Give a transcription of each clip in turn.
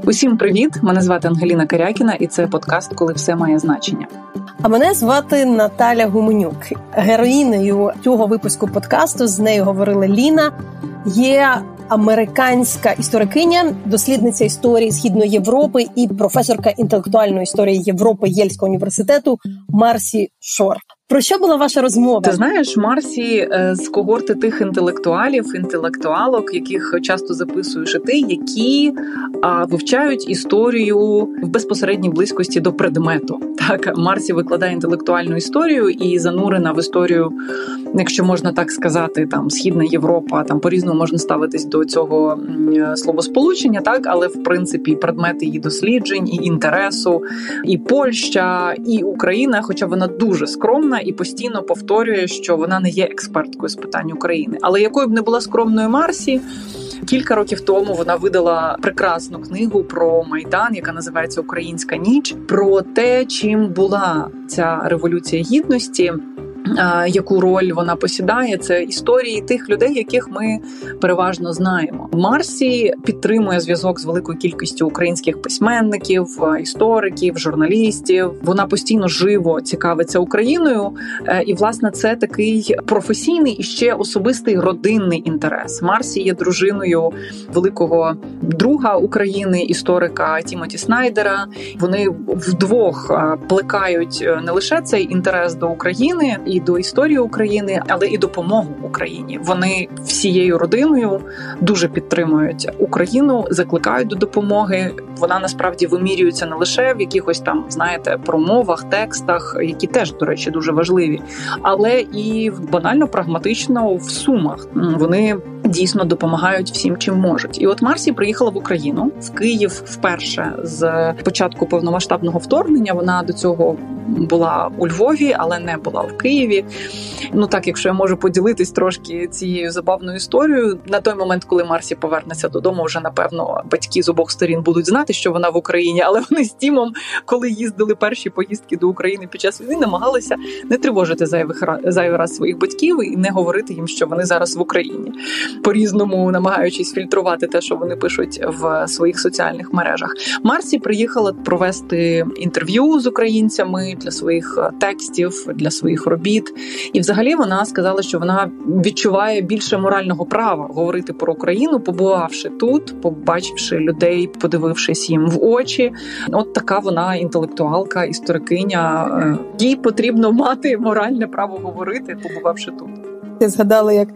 Усім привіт! Мене звати Ангеліна Карякіна, і це подкаст «Коли все має значення». А мене звати Наталя Гуменюк. Героїнею цього випуску подкасту, з нею говорила Ліна, є американська історикиня, дослідниця історії Східної Європи і професорка інтелектуальної історії Європи Єльського університету Марсі Шор. Про що була ваша розмова? Ти знаєш, Марсі з когорти тих інтелектуалок, яких часто записуєш і ти, які вивчають історію в безпосередній близькості до предмету. Так, Марсі викладає інтелектуальну історію і занурена в історію, якщо можна так сказати, там Східна Європа, там по-різному можна ставитись до цього словосполучення, так, але в принципі предмети її досліджень і інтересу, і Польща, і Україна, хоча вона дуже скромна і постійно повторює, що вона не є експерткою з питань України. Але якою б не була скромною Марсі, кілька років тому вона видала прекрасну книгу про Майдан, яка називається «Українська ніч», про те, чим була ця Революція Гідності, яку роль вона посідає. Це історії тих людей, яких ми переважно знаємо. Марсі підтримує зв'язок з великою кількістю українських письменників, істориків, журналістів. Вона постійно живо цікавиться Україною. І, власне, це такий професійний і ще особистий родинний інтерес. Марсі є дружиною великого друга України, історика Тімоті Снайдера. Вони вдвох плекають не лише цей інтерес до України і до історії України, але і допомогу Україні. Вони всією родиною дуже підтримують Україну, закликають до допомоги. Вона насправді вимірюється не лише в якихось там, знаєте, промовах, текстах, які теж, до речі, дуже важливі, але і банально прагматично в сумах. Вони дійсно допомагають всім, чим можуть. І от Марсі приїхала в Україну, в Київ вперше з початку повномасштабного вторгнення. Вона до цього була у Львові, але не була в Києві. Ну так, якщо я можу поділитись трошки цією забавною історією, на той момент, коли Марсі повернеться додому, вже, напевно, батьки з обох сторін будуть знати, що вона в Україні, але вони з Тімом, коли їздили перші поїздки до України під час війни, намагалися не тривожити зайвий раз своїх батьків і не говорити їм, що вони зараз в Україні, по-різному намагаючись фільтрувати те, що вони пишуть в своїх соціальних мережах. Марсі приїхала провести інтерв'ю з українцями для своїх текстів, для своїх робіт. І взагалі вона сказала, що вона відчуває більше морального права говорити про Україну, побувавши тут, побачивши людей, подивившись їм в очі. От така вона інтелектуалка, історикиня. Їй потрібно мати моральне право говорити, побувавши тут. Ти згадала, як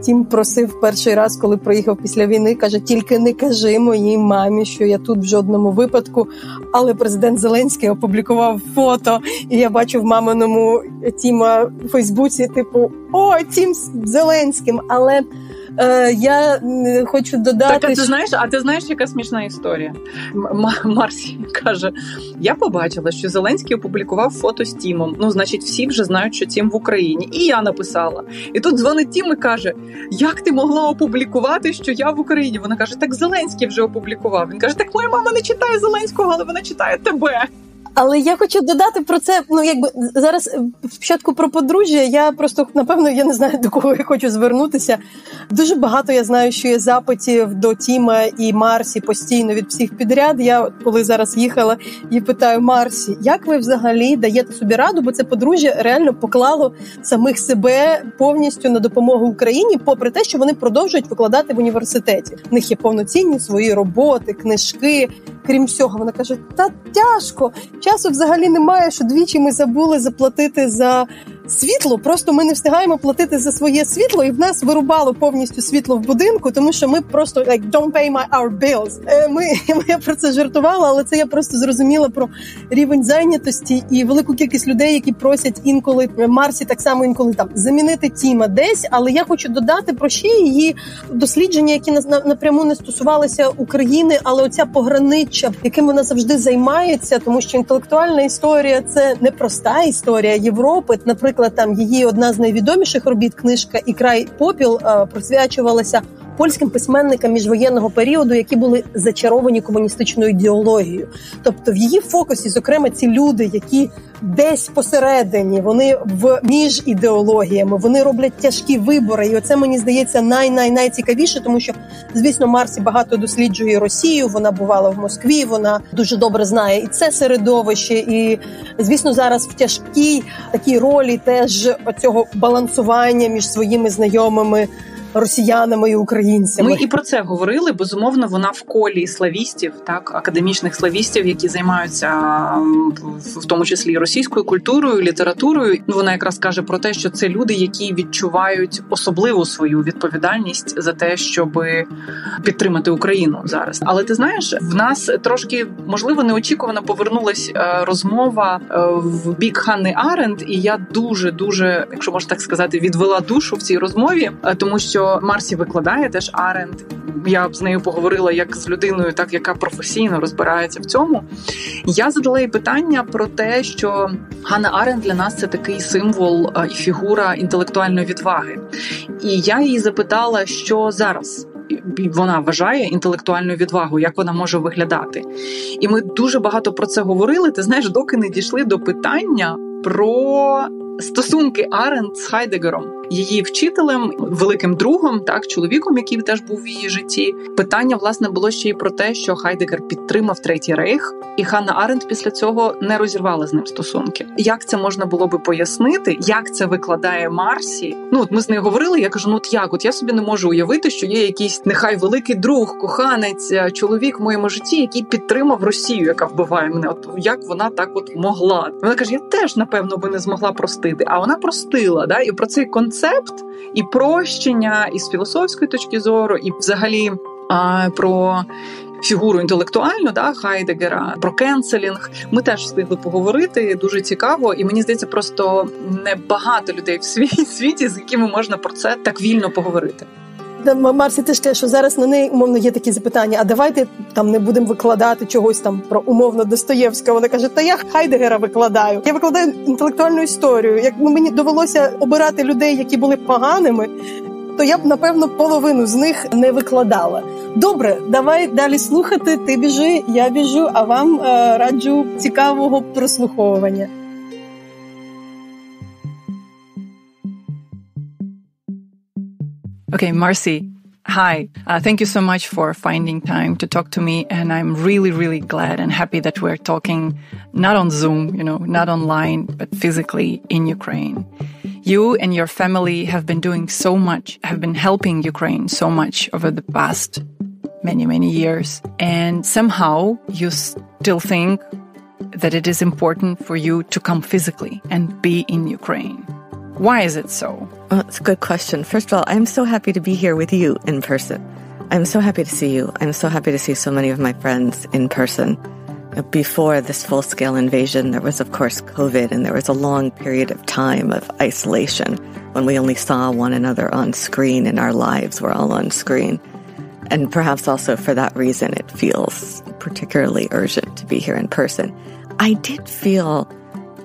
Тім просив перший раз, коли приїхав після війни, каже, тільки не кажи моїй мамі, що я тут в жодному випадку. Але президент Зеленський опублікував фото, і я бачу в маминому Тіма в Фейсбуці, типу, о, Тім з Зеленським. Але я хочу додати... Так, ти знаєш, яка смішна історія? Марсі каже, я побачила, що Зеленський опублікував фото з Тімом. Ну, значить, всі вже знають, що Тім в Україні. І я написала. І тут дзвонить Тім і каже, як ти могла опублікувати, що я в Україні? Вона каже, так Зеленський вже опублікував. Він каже, так моя мама не читає Зеленського, але вона читає тебе. Але я хочу додати про це, зараз спочатку про подружжя, я просто, напевно, я не знаю, до кого я хочу звернутися. Дуже багато я знаю, що є запитів до Тіма і Марсі постійно від всіх підряд. Я, коли зараз їхала, і питаю, Марсі, як ви взагалі даєте собі раду, бо це подружжя реально поклало самих себе повністю на допомогу Україні, попри те, що вони продовжують викладати в університеті. В них є повноцінні свої роботи, книжки, крім всього. Вона каже, та тяжко. Часу взагалі немає, що двічі ми забули заплатити за світло, просто ми не встигаємо платити за своє світло, і в нас вирубало повністю світло в будинку, тому що ми просто don't pay our bills. Я про це жартувала, але це я просто зрозуміла про рівень зайнятості і велику кількість людей, які просять інколи Марсі, так само інколи там замінити Тіма десь, але я хочу додати про ще її дослідження, які напряму не стосувалися України, але оця пограниччя, яким вона завжди займається, тому що інтелектуальна історія – це не проста історія Європи. Наприклад, там її одна з найвідоміших робіт, книжка «І край попіл», присвячувалася польським письменникам міжвоєнного періоду, які були зачаровані комуністичною ідеологією. Тобто в її фокусі, зокрема, ці люди, які десь посередині, вони між ідеологіями, вони роблять тяжкі вибори. І оце, мені здається, найцікавіше, тому що, звісно, Марсі багато досліджує Росію, вона бувала в Москві, вона дуже добре знає і це середовище, і, звісно, зараз в тяжкій такій ролі теж оцього балансування між своїми знайомими росіянами і українцями. Ми і про це говорили. Безумовно, вона в колі славістів, так, академічних славістів, які займаються в тому числі російською культурою, літературою. Вона якраз каже про те, що це люди, які відчувають особливу свою відповідальність за те, щоб підтримати Україну зараз. Але ти знаєш, в нас трошки, можливо, неочікувано повернулась розмова в бік Ханни Аренд, і я дуже, якщо можна так сказати, відвела душу в цій розмові, тому що Марсі викладає теж Аренд. Я б з нею поговорила як з людиною, так, яка професійно розбирається в цьому. Я задала їй питання про те, що Ханна Аренд для нас – це такий символ і фігура інтелектуальної відваги. І я її запитала, що зараз вона вважає інтелектуальною відвагою, як вона може виглядати. І ми дуже багато про це говорили, ти знаєш, доки не дійшли до питання про стосунки Аренд з Хайдеггером, її вчителем, великим другом, так, чоловіком, який теж був в її житті. Питання, власне, було ще й про те, що Хайдеггер підтримав Третій Рейх, і Ханна Аренд після цього не розірвала з ним стосунки. Як це можна було би пояснити? Як це викладає Марсі? От ми з нею говорили, я кажу, от я собі не можу уявити, що є якийсь, нехай великий друг, коханець, чоловік в моєму житті, який підтримав Росію, яка вбиває мене. От як вона так от могла? Вона каже, я теж, напевно, би не змогла простити. А вона простила, да? І про цей концепт, і прощення, і з філософської точки зору, і взагалі про фігуру інтелектуальну, да, Хайдеггера, про кенселінг. Ми теж встигли поговорити, дуже цікаво, і мені здається, просто небагато людей в світі, з якими можна про це так вільно поговорити. Марсі теж каже, що зараз на неї, умовно, є такі запитання, а давайте там не будемо викладати чогось там про, умовно, Достоєвського. Вона каже, та я Хайдеггера викладаю. Я викладаю інтелектуальну історію. Як мені довелося обирати людей, які були поганими, то я б, напевно, половину з них не викладала. Добре, давай далі слухати. Ти біжи, я біжу, а вам раджу цікавого прослуховування. Okay, Marcy, hi. Thank you so much for finding time to talk to me. And I'm really, really glad and happy that we're talking not on Zoom, not online, but physically in Ukraine. You and your family have been doing so much, have been helping Ukraine so much over the past many, many years. And somehow you still think that it is important for you to come physically and be in Ukraine. Why is it so? Well, it's a good question. First of all, I'm so happy to be here with you in person. I'm so happy to see you. I'm so happy to see so many of my friends in person. Before this full-scale invasion, there was, of course, COVID, and there was a long period of time of isolation when we only saw one another on screen and our lives were all on screen. And perhaps also for that reason, it feels particularly urgent to be here in person. I did feel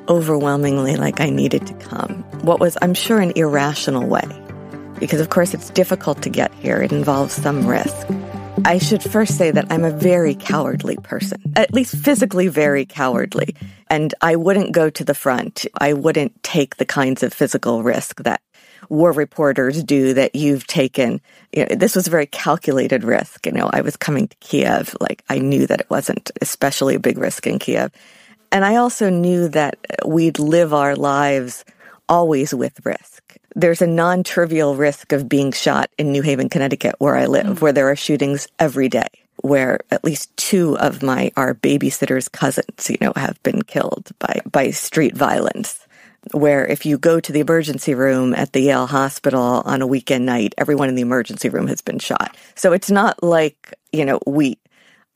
overwhelmingly like I needed to come. What was, I'm sure, an irrational way. Because, of course, it's difficult to get here. It involves some risk. I should first say that I'm a very cowardly person, at least physically very cowardly. And I wouldn't go to the front. I wouldn't take the kinds of physical risk that war reporters do, that you've taken. This was a very calculated risk. I was coming to Kiev. I knew that it wasn't especially a big risk in Kiev. And I also knew that we'd live our lives always with risk. There's a non-trivial risk of being shot in New Haven, Connecticut, where I live, where there are shootings every day, where at least two of our babysitter's cousins, have been killed by street violence. Where if you go to the emergency room at the Yale Hospital on a weekend night, everyone in the emergency room has been shot. So it's not like,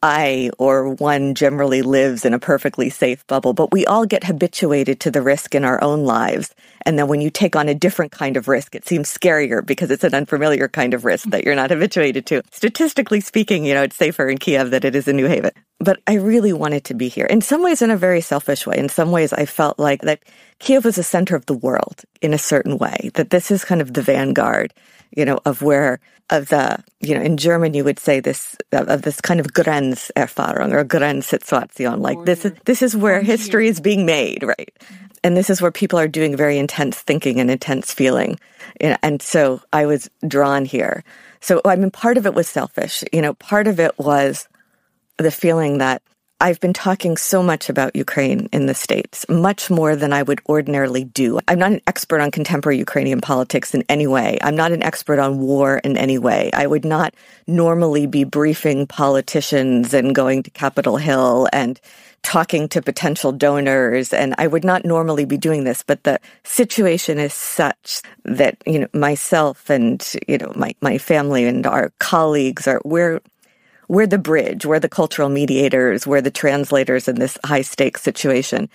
I or one generally lives in a perfectly safe bubble, but we all get habituated to the risk in our own lives. And then when you take on a different kind of risk, it seems scarier because it's an unfamiliar kind of risk that you're not habituated to. Statistically speaking, it's safer in Kiev than it is in New Haven. But I really wanted to be here. In some ways, in a very selfish way. In some ways, I felt like that Kiev was the center of the world in a certain way, that this is kind of the vanguard, in German, you would say this kind of Grenzerfahrung or Grenzsituation. Like this is where history is being made, right? And this is where people are doing very intense thinking and intense feeling. And so I was drawn here. So, part of it was selfish. Part of it was the feeling that I've been talking so much about Ukraine in the States, much more than I would ordinarily do. I'm not an expert on contemporary Ukrainian politics in any way. I'm not an expert on war in any way. I would not normally be briefing politicians and going to Capitol Hill and talking to potential donors, and I would not normally be doing this, but the situation is such that, myself and, my family and our colleagues we're the bridge, we're the cultural mediators, we're the translators in this high-stakes situation.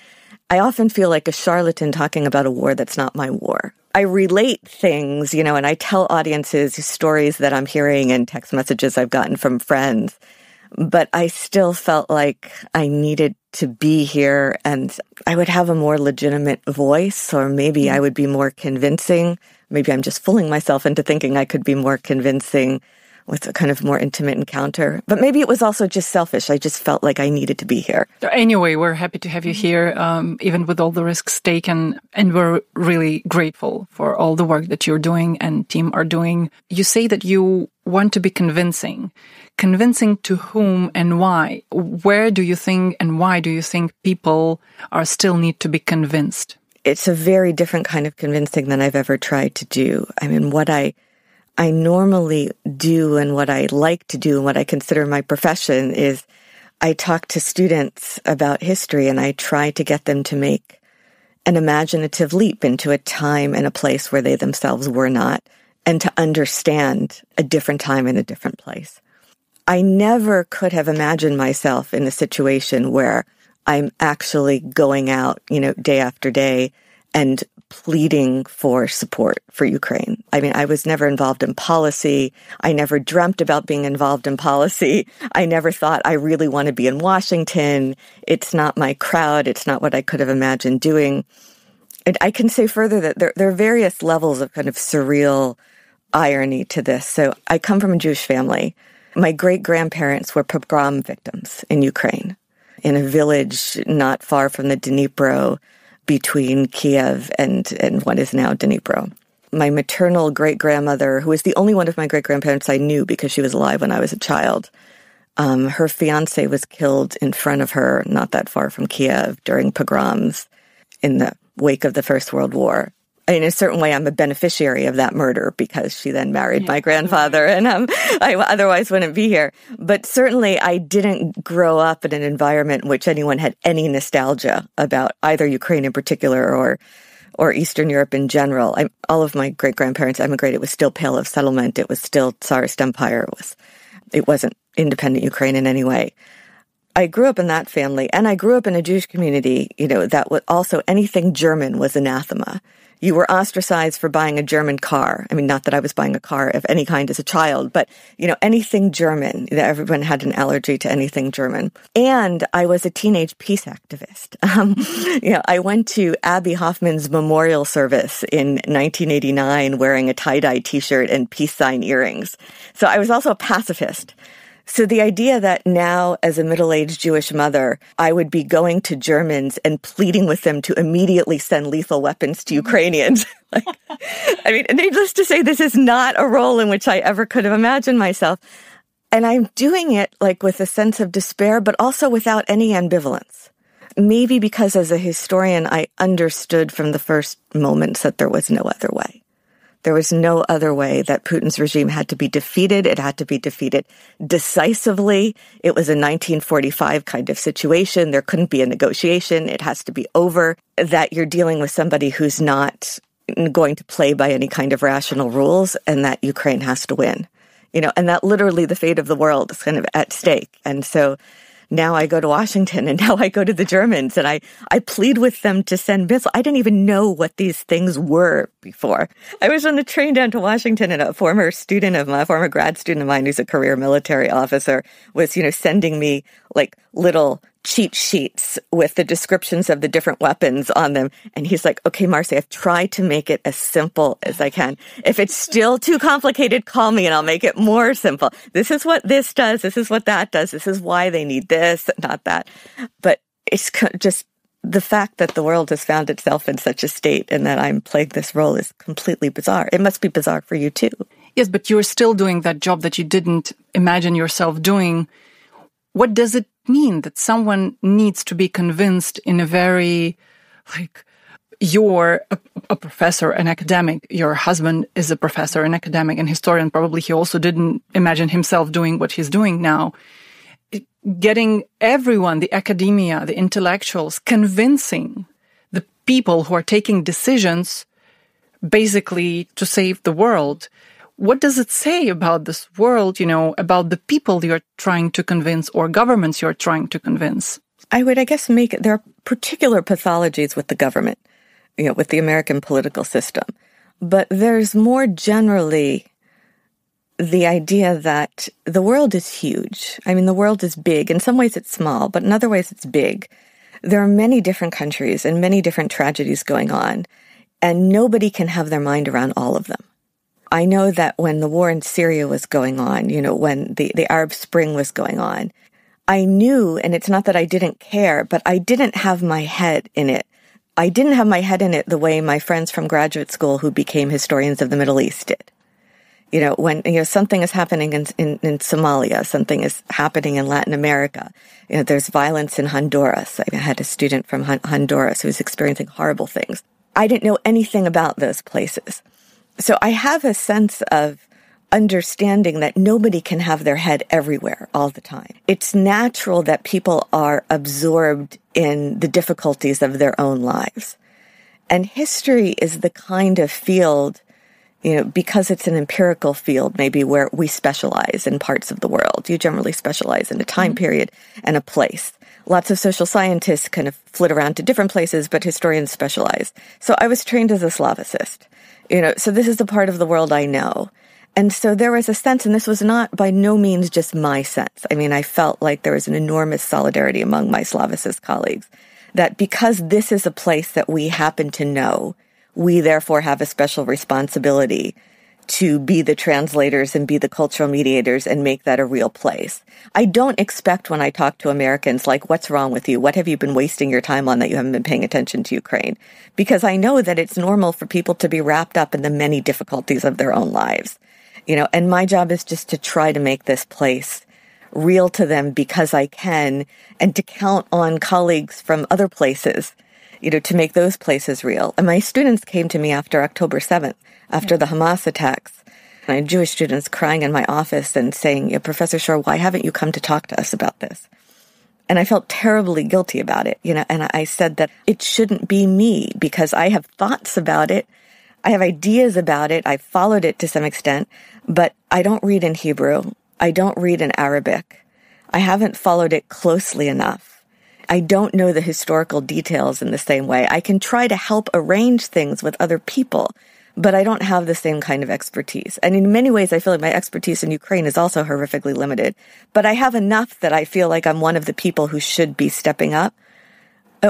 I often feel like a charlatan talking about a war that's not my war. I relate things, and I tell audiences stories that I'm hearing and text messages I've gotten from friends. But I still felt like I needed to be here and I would have a more legitimate voice, or maybe I would be more convincing. Maybe I'm just fooling myself into thinking I could be more convincing with a kind of more intimate encounter. But maybe it was also just selfish. I just felt like I needed to be here. Anyway, we're happy to have you here, even with all the risks taken. And we're really grateful for all the work that you're doing and team are doing. You say that you want to be convincing. Convincing to whom and why? Where do you think and why do you think people still need to be convinced? It's a very different kind of convincing than I've ever tried to do. What I normally do and what I like to do and what I consider my profession is I talk to students about history and I try to get them to make an imaginative leap into a time and a place where they themselves were not, and to understand a different time and a different place. I never could have imagined myself in a situation where I'm actually going out, day after day and pleading for support for Ukraine. I was never involved in policy. I never dreamt about being involved in policy. I never thought I really want to be in Washington. It's not my crowd. It's not what I could have imagined doing. And I can say further that there are various levels of kind of surreal irony to this. So I come from a Jewish family. My great-grandparents were pogrom victims in Ukraine, in a village not far from the Dnipro, between Kiev and what is now Dnipro. My maternal great-grandmother, who was the only one of my great-grandparents I knew because she was alive when I was a child, her fiancé was killed in front of her, not that far from Kiev, during pogroms in the wake of the First World War. In a certain way, I'm a beneficiary of that murder because she then married my grandfather, and I otherwise wouldn't be here. But certainly, I didn't grow up in an environment in which anyone had any nostalgia about either Ukraine in particular or Eastern Europe in general. All of my great-grandparents emigrated. It was still Pale of Settlement. It was still Tsarist Empire. It wasn't independent Ukraine in any way. I grew up in that family, and I grew up in a Jewish community, that was also anything German was anathema. You were ostracized for buying a German car. Not that I was buying a car of any kind as a child, but, anything German. Everyone had an allergy to anything German. And I was a teenage peace activist. I went to Abby Hoffman's memorial service in 1989 wearing a tie-dye t-shirt and peace sign earrings. So I was also a pacifist. So the idea that now, as a middle-aged Jewish mother, I would be going to Germans and pleading with them to immediately send lethal weapons to Ukrainians. Needless to say, this is not a role in which I ever could have imagined myself. And I'm doing it with a sense of despair, but also without any ambivalence. Maybe because as a historian, I understood from the first moments that there was no other way. There was no other way that Putin's regime had to be defeated. It had to be defeated decisively. It was a 1945 kind of situation. There couldn't be a negotiation. It has to be over. That you're dealing with somebody who's not going to play by any kind of rational rules, and that Ukraine has to win. And that literally the fate of the world is kind of at stake. And so now I go to Washington, and now I go to the Germans, and I plead with them to send missiles. I didn't even know what these things were before. I was on the train down to Washington, and a former grad student of mine who's a career military officer was, sending me like little cheat sheets with the descriptions of the different weapons on them. And he's like, okay, Marcy, I've tried to make it as simple as I can. If it's still too complicated, call me and I'll make it more simple. This is what this does. This is what that does. This is why they need this, not that. But it's just the fact that the world has found itself in such a state and that I'm playing this role is completely bizarre. It must be bizarre for you too. Yes, but you're still doing that job that you didn't imagine yourself doing. What does it mean that someone needs to be convinced in a very, you're a professor, an academic, your husband is a professor, an academic, and historian, probably he also didn't imagine himself doing what he's doing now. Getting everyone, the academia, the intellectuals, convincing the people who are taking decisions basically to save the world. What does it say about this world, about the people you're trying to convince or governments you're trying to convince? I would, there are particular pathologies with the government, with the American political system. But there's more generally the idea that the world is huge. I mean, the world is big. In some ways it's small, but in other ways it's big. There are many different countries and many different tragedies going on, and nobody can have their mind around all of them. I know that when the war in Syria was going on, when the Arab Spring was going on, I knew, and it's not that I didn't care, but I didn't have my head in it. I didn't have my head in it the way my friends from graduate school who became historians of the Middle East did. When something is happening in Somalia, something is happening in Latin America, there's violence in Honduras. I had a student from Honduras who was experiencing horrible things. I didn't know anything about those places. So I have a sense of understanding that nobody can have their head everywhere all the time. It's natural that people are absorbed in the difficulties of their own lives. And history is the kind of field, because it's an empirical field, maybe where we specialize in parts of the world. You generally specialize in a time period and a place. Lots of social scientists kind of flit around to different places, but historians specialize. So I was trained as a Slavicist. So this is the part of the world I know. And so there was a sense, and this was not by no means just my sense. I mean, I felt like there was an enormous solidarity among my Slavicist colleagues, that because this is a place that we happen to know, we therefore have a special responsibility to be the translators and be the cultural mediators and make that a real place. I don't expect when I talk to Americans, like, what's wrong with you? What have you been wasting your time on that you haven't been paying attention to Ukraine? Because I know that it's normal for people to be wrapped up in the many difficulties of their own lives. And my job is just to try to make this place real to them because I can, and to count on colleagues from other places, to make those places real. And my students came to me after October 7th, after the Hamas attacks. And I had Jewish students crying in my office and saying, Professor Shore, why haven't you come to talk to us about this? And I felt terribly guilty about it, and I said that it shouldn't be me because I have thoughts about it. I have ideas about it. I followed it to some extent, but I don't read in Hebrew. I don't read in Arabic. I haven't followed it closely enough. I don't know the historical details in the same way. I can try to help arrange things with other people, but I don't have the same kind of expertise. And in many ways, I feel like my expertise in Ukraine is also horrifically limited. But I have enough that I feel like I'm one of the people who should be stepping up.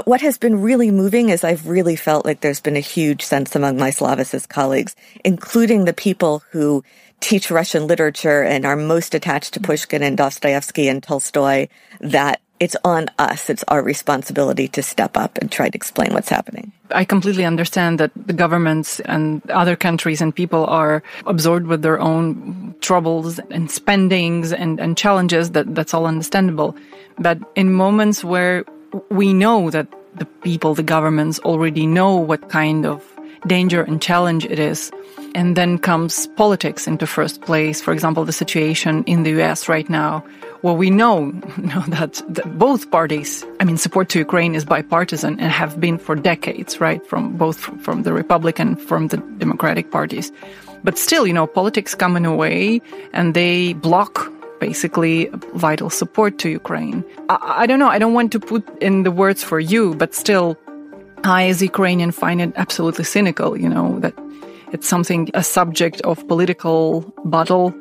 What has been really moving is I've really felt like there's been a huge sense among my Slavicist colleagues, including the people who teach Russian literature and are most attached to Pushkin and Dostoevsky and Tolstoy, that it's on us. It's our responsibility to step up and try to explain what's happening. I completely understand that the governments and other countries and people are absorbed with their own troubles and spendings and challenges. That's all understandable. But in moments where we know that the people, the governments already know what kind of danger and challenge it is, and then comes politics into first place. For example, the situation in the US right now, where we know that both parties, support to Ukraine is bipartisan and have been for decades, right? From the Republican, from the Democratic parties. But still, politics come in a way and they block basically vital support to Ukraine. I don't know, I don't want to put in the words for you, but still, I as a Ukrainian find it absolutely cynical, that it's something, a subject of political battle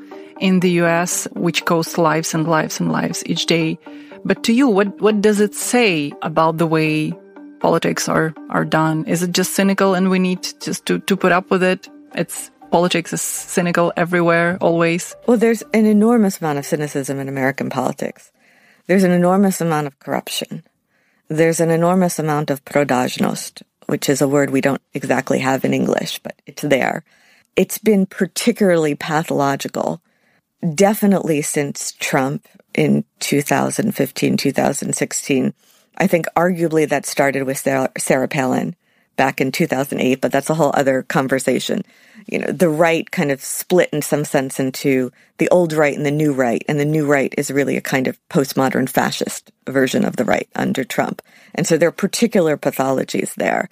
in the US, which costs lives and lives and lives each day. But to you, what does it say about the way politics are done? Is it just cynical and we need just to put up with it? Politics is cynical everywhere, always. Well, there's an enormous amount of cynicism in American politics. There's an enormous amount of corruption. There's an enormous amount of prodajnost, which is a word we don't exactly have in English, but it's there. It's been particularly pathological, definitely since Trump in 2015, 2016. I think arguably that started with Sarah Palin back in 2008, but that's a whole other conversation. The right kind of split in some sense into the old right and the new right, and the new right is really a kind of postmodern fascist version of the right under Trump. And so there are particular pathologies there.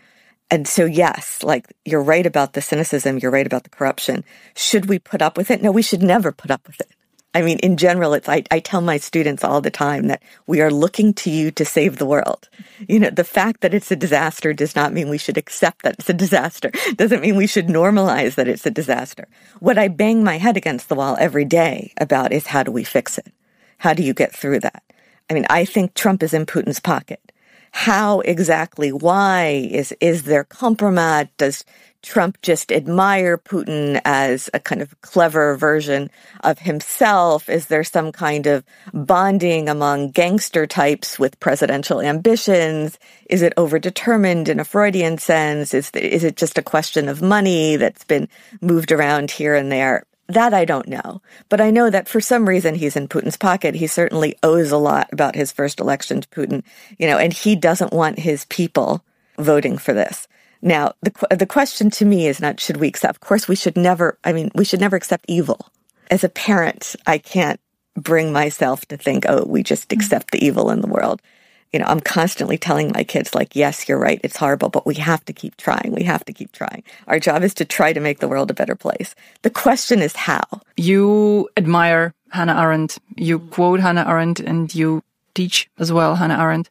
And so, yes, you're right about the cynicism, you're right about the corruption. Should we put up with it? No, we should never put up with it. I mean, in general, I tell my students all the time that we are looking to you to save the world. The fact that it's a disaster does not mean we should accept that it's a disaster. Doesn't mean we should normalize that it's a disaster. What I bang my head against the wall every day about is how do we fix it? How do you get through that? I mean, I think Trump is in Putin's pocket. How exactly? Why? Is there compromise? Does Trump just admire Putin as a kind of clever version of himself? Is there some kind of bonding among gangster types with presidential ambitions? Is it overdetermined in a Freudian sense? Is it just a question of money that's been moved around here and there? That I don't know. But I know that for some reason he's in Putin's pocket. He certainly owes a lot about his first election to Putin, and he doesn't want his people voting for this. Now, the question to me is not should we accept. Of course, we should never accept evil. As a parent, I can't bring myself to think, we just accept the evil in the world. I'm constantly telling my kids, yes, you're right, it's horrible, but we have to keep trying. We have to keep trying. Our job is to try to make the world a better place. The question is how. You admire Hannah Arendt. You quote Hannah Arendt and you teach as well Hannah Arendt.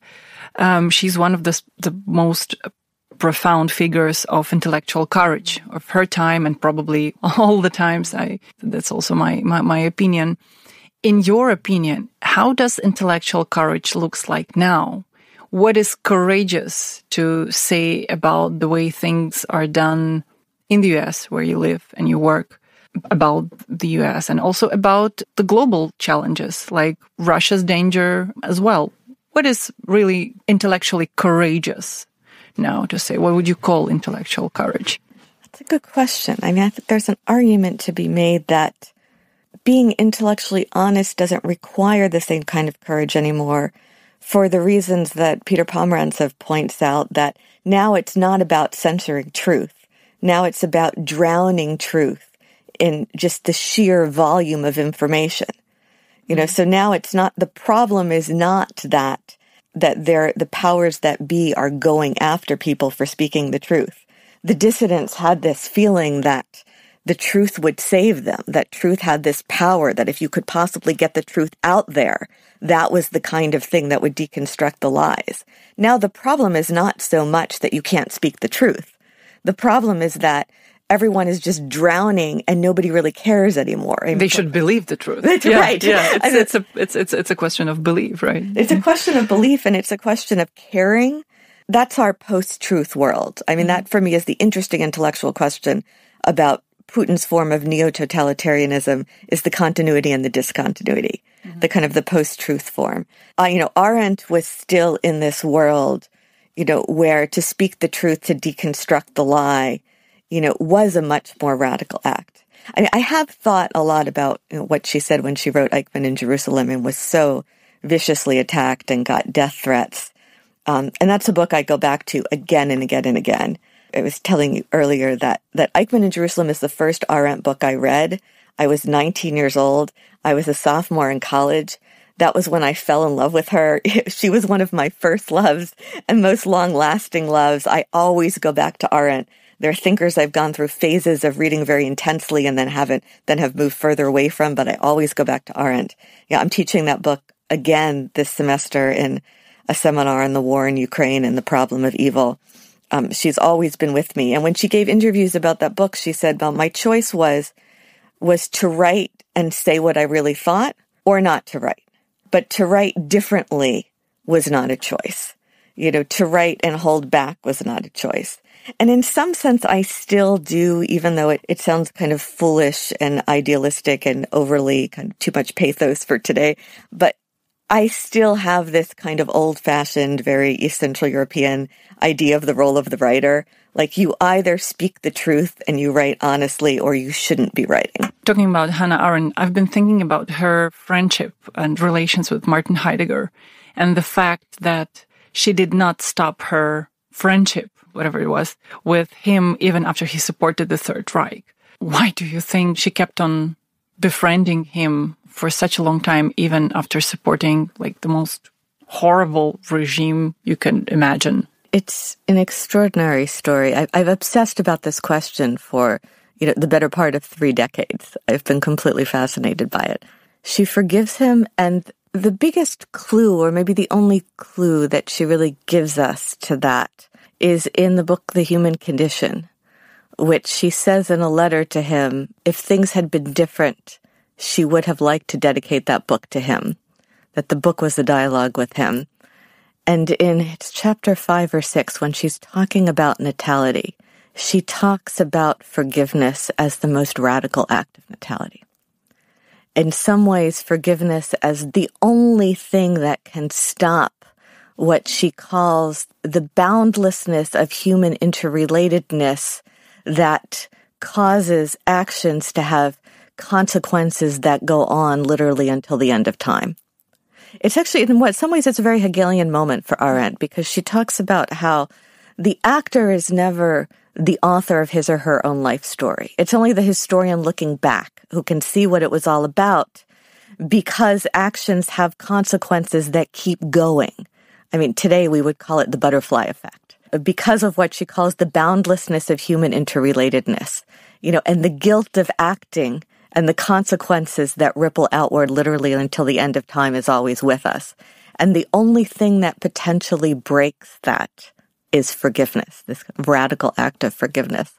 She's one of the most profound figures of intellectual courage of her time and probably all the times. That's also my opinion. In your opinion, how does intellectual courage looks like now? What is courageous to say about the way things are done in the US, where you live and you work, about the US, and also about the global challenges like Russia's danger as well? What is really intellectually courageous now to say? What would you call intellectual courage? That's a good question. I mean, I think there's an argument to be made that being intellectually honest doesn't require the same kind of courage anymore for the reasons that Peter Pomerantsev points out, that now it's not about censoring truth. Now it's about drowning truth in just the sheer volume of information. So now it's not, the problem is not that the powers that be are going after people for speaking the truth. The dissidents had this feeling that the truth would save them, that truth had this power, that if you could possibly get the truth out there, that was the kind of thing that would deconstruct the lies. Now, the problem is not so much that you can't speak the truth. The problem is that everyone is just drowning and nobody really cares anymore. They should believe the truth. That's right. Yeah, it's a question of belief, right? It's a question of belief and it's a question of caring. That's our post-truth world. I mean, that for me is the interesting intellectual question about Putin's form of neo-totalitarianism, is the continuity and the discontinuity, the kind of the post-truth form. Arendt was still in this world, where to speak the truth, to deconstruct the lie, was a much more radical act. I mean, I have thought a lot about what she said when she wrote Eichmann in Jerusalem and was so viciously attacked and got death threats. And that's a book I go back to again and again and again. I was telling you earlier that Eichmann in Jerusalem is the first Arendt book I read. I was 19 years old. I was a sophomore in college. That was when I fell in love with her. She was one of my first loves and most long-lasting loves. I always go back to Arendt. There are thinkers I've gone through phases of reading very intensely and then have moved further away from, but I always go back to Arendt. Yeah, I'm teaching that book again this semester in a seminar on the war in Ukraine and the problem of evil. She's always been with me. And when she gave interviews about that book, she said, well, my choice was to write and say what I really thought or not to write. But to write differently was not a choice. To write and hold back was not a choice. And in some sense, I still do, even though it sounds kind of foolish and idealistic and overly kind of too much pathos for today. But I still have this kind of old-fashioned, very East Central European idea of the role of the writer. Like you either speak the truth and you write honestly, or you shouldn't be writing. Talking about Hannah Arendt, I've been thinking about her friendship and relations with Martin Heidegger and the fact that she did not stop her friendship, whatever it was, with him even after he supported the Third Reich. Why do you think she kept on befriending him for such a long time, even after supporting like the most horrible regime you can imagine? It's an extraordinary story. I've obsessed about this question for, the better part of 3 decades. I've been completely fascinated by it. She forgives him, and the biggest clue, or maybe the only clue that she really gives us to that, is in the book The Human Condition, which she says in a letter to him, if things had been different, she would have liked to dedicate that book to him, that the book was a dialogue with him. And in it's chapter 5 or 6, when she's talking about natality, she talks about forgiveness as the most radical act of natality. In some ways, forgiveness as the only thing that can stop what she calls the boundlessness of human interrelatedness that causes actions to have consequences that go on literally until the end of time. It's actually, in some ways, it's a very Hegelian moment for Arendt, because she talks about how the actor is never the author of his or her own life story. It's only the historian looking back who can see what it was all about, because actions have consequences that keep going. I mean, today we would call it the butterfly effect, because of what she calls the boundlessness of human interrelatedness, and the guilt of acting and the consequences that ripple outward literally until the end of time is always with us. And the only thing that potentially breaks that is forgiveness, this radical act of forgiveness.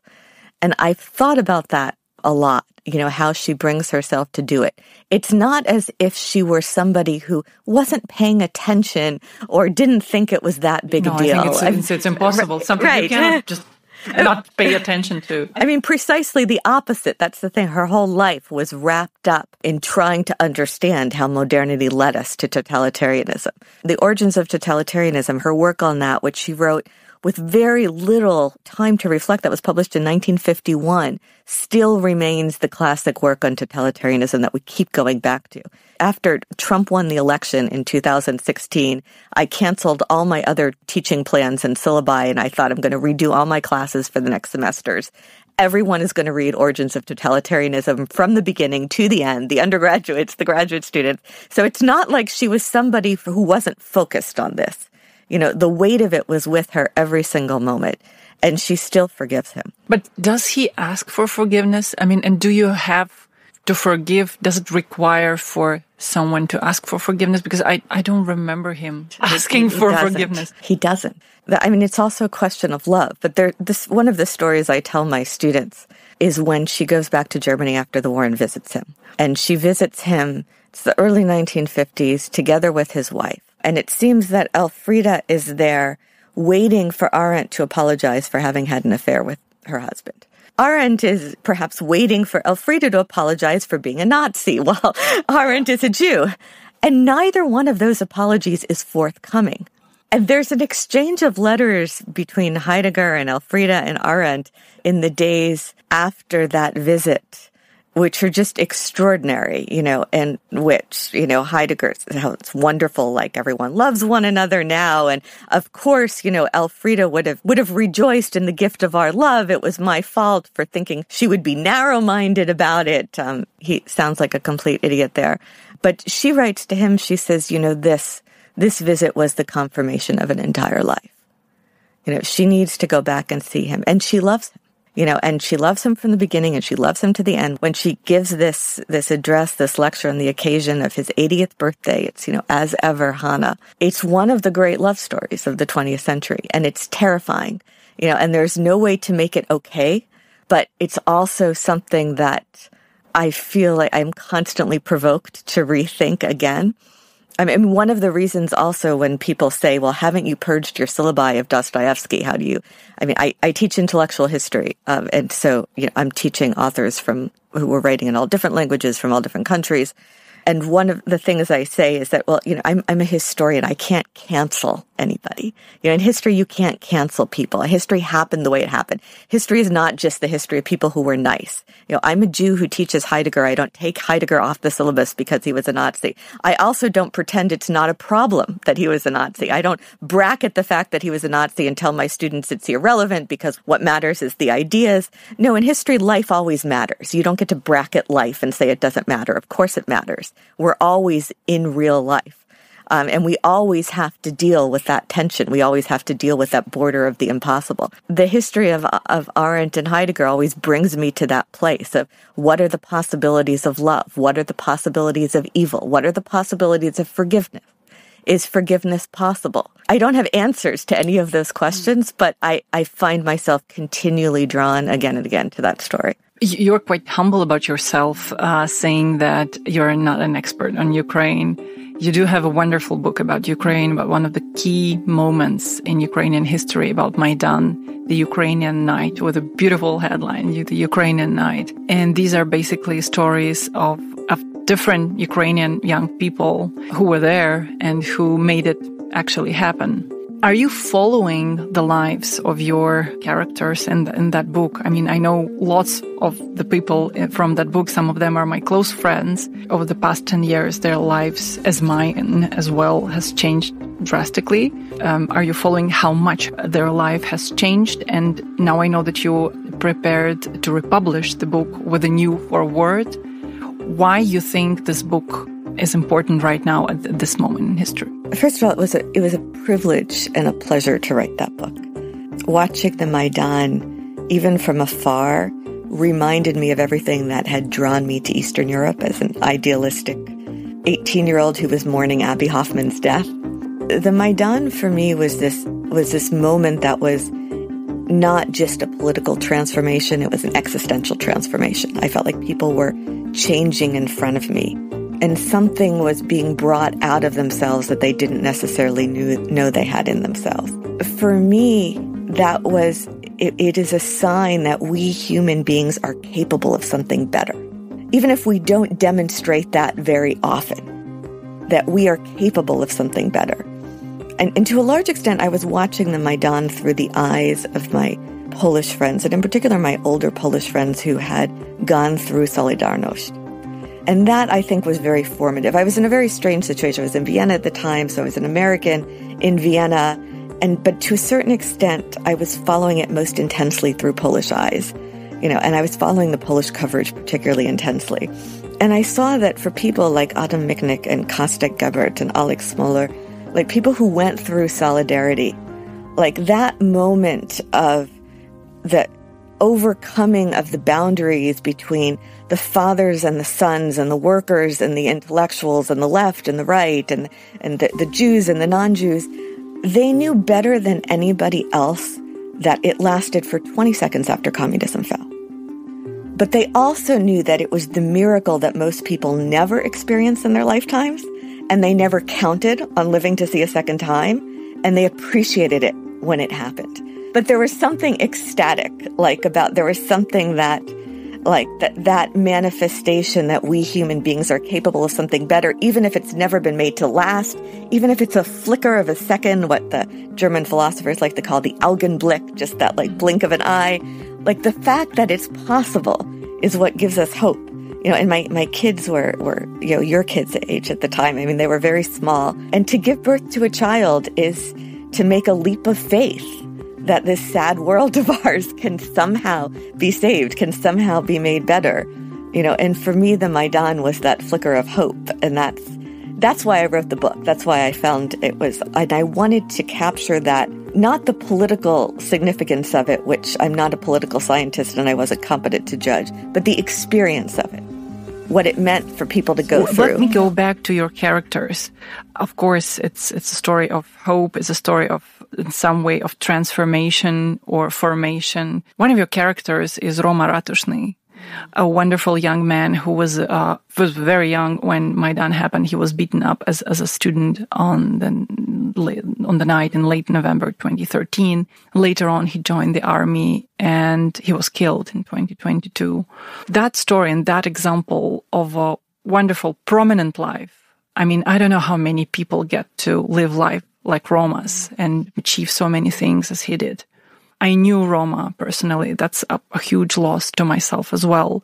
And I've thought about that a lot, how she brings herself to do it. It's not as if she were somebody who wasn't paying attention or didn't think it was that big a deal. I think it's impossible. Something right. You cannot just not pay attention to. I mean, precisely the opposite. That's the thing. Her whole life was wrapped up in trying to understand how modernity led us to totalitarianism. The Origins of Totalitarianism, her work on that, which she wrote with very little time to reflect, that was published in 1951, still remains the classic work on totalitarianism that we keep going back to. After Trump won the election in 2016, I canceled all my other teaching plans and syllabi, and I thought I'm going to redo all my classes for the next semesters. Everyone is going to read Origins of Totalitarianism from the beginning to the end, the undergraduates, the graduate students. So it's not like she was somebody who wasn't focused on this. The weight of it was with her every single moment, and she still forgives him. But does he ask for forgiveness? I mean, and do you have to forgive? Does it require for someone to ask for forgiveness? Because I don't remember him asking for forgiveness. He doesn't. I mean, it's also a question of love. But one of the stories I tell my students is when she goes back to Germany after the war and visits him. And she visits him, it's the early 1950s, together with his wife. And it seems that Elfriede is there waiting for Arendt to apologize for having had an affair with her husband. Arendt is perhaps waiting for Elfriede to apologize for being a Nazi, while Arendt is a Jew. And neither one of those apologies is forthcoming. And there's an exchange of letters between Heidegger and Elfriede and Arendt in the days after that visit, which are just extraordinary, and which, Heidegger, how it's wonderful, like everyone loves one another now. And of course, Elfriede would have rejoiced in the gift of our love. It was my fault for thinking she would be narrow-minded about it. He sounds like a complete idiot there. But she writes to him, she says, this visit was the confirmation of an entire life. She needs to go back and see him. And she loves him. And she loves him from the beginning and she loves him to the end. When she gives this address, this lecture on the occasion of his 80th birthday, it's, as ever, Hannah. It's one of the great love stories of the 20th century, and it's terrifying, and there's no way to make it okay, but it's also something that I feel like I'm constantly provoked to rethink again. I mean, one of the reasons also when people say, well, haven't you purged your syllabi of Dostoevsky? How do you, I teach intellectual history. And so, I'm teaching authors who were writing in all different languages from all different countries. And one of the things I say is that, well, I'm a historian. I can't cancel anybody. In history, you can't cancel people. History happened the way it happened. History is not just the history of people who were nice. I'm a Jew who teaches Heidegger. I don't take Heidegger off the syllabus because he was a Nazi. I also don't pretend it's not a problem that he was a Nazi. I don't bracket the fact that he was a Nazi and tell my students it's irrelevant because what matters is the ideas. No, in history, life always matters. You don't get to bracket life and say it doesn't matter. Of course it matters. We're always in real life. And we always have to deal with that tension. We always have to deal with that border of the impossible. The history of Arendt and Heidegger always brings me to that place of what are the possibilities of love? What are the possibilities of evil? What are the possibilities of forgiveness? Is forgiveness possible? I don't have answers to any of those questions, but I find myself continually drawn again and again to that story. You're quite humble about yourself, saying that you're not an expert on Ukraine. You do have a wonderful book about Ukraine, about one of the key moments in Ukrainian history, about Maidan, the Ukrainian Night, with a beautiful headline, the Ukrainian Night. And these are basically stories of different Ukrainian young people who were there and who made it actually happen. Are you following the lives of your characters in that book? I mean, I know lots of the people from that book. Some of them are my close friends. Over the past 10 years, their lives, as mine as well, has changed drastically. Are you following how much their life has changed? And now I know that you prepared to republish the book with a new foreword. Why you think this book is important right now at this moment in history? First of all, it was a privilege and a pleasure to write that book. Watching the Maidan, even from afar, reminded me of everything that had drawn me to Eastern Europe as an idealistic 18-year-old who was mourning Abby Hoffman's death. The Maidan for me was this moment that was not just a political transformation, it was an existential transformation. I felt like people were changing in front of me. And something was being brought out of themselves that they didn't necessarily know they had in themselves. For me, that was, it is a sign that we human beings are capable of something better. Even if we don't demonstrate that very often, that we are capable of something better. And to a large extent, I was watching the Maidan through the eyes of my Polish friends, and in particular my older Polish friends who had gone through Solidarność. And that, I think, was very formative. I was in a very strange situation. I was in Vienna at the time, so I was an American in Vienna. But to a certain extent, I was following it most intensely through Polish eyes, and I was following the Polish coverage particularly intensely. And I saw that for people like Adam Michnik and Kostek Gebert and Alex Smoller, like people who went through Solidarity, like that moment of the overcoming of the boundaries between the fathers and the sons and the workers and the intellectuals and the left and the right and the Jews and the non-Jews, they knew better than anybody else that it lasted for 20 seconds after communism fell. But they also knew that it was the miracle that most people never experienced in their lifetimes, and they never counted on living to see a second time, and they appreciated it when it happened. But there was something ecstatic, there was something that manifestation that we human beings are capable of something better, even if it's never been made to last, even if it's a flicker of a second, what the German philosophers like to call the Augenblick, just that blink of an eye. The fact that it's possible is what gives us hope. And my kids were your kids' age at the time. I mean, they were very small. And to give birth to a child is to make a leap of faith that this sad world of ours can somehow be saved, can somehow be made better. And for me, the Maidan was that flicker of hope. And that's why I wrote the book. That's why I found it was, and I wanted to capture that not the political significance of it, which I'm not a political scientist and I wasn't competent to judge, but the experience of it, what it meant for people to go through. Let me go back to your characters. Of course, it's a story of hope. It's a story of, in some way, of transformation or formation. One of your characters is Roma Ratushny, a wonderful young man who was very young when Maidan happened. He was beaten up as a student on the night in late November 2013. Later on, he joined the army and he was killed in 2022. That story and that example of a wonderful, prominent life. I mean, I don't know how many people get to live life like Romas and achieve so many things as he did. I knew Roma personally. That's a huge loss to myself as well.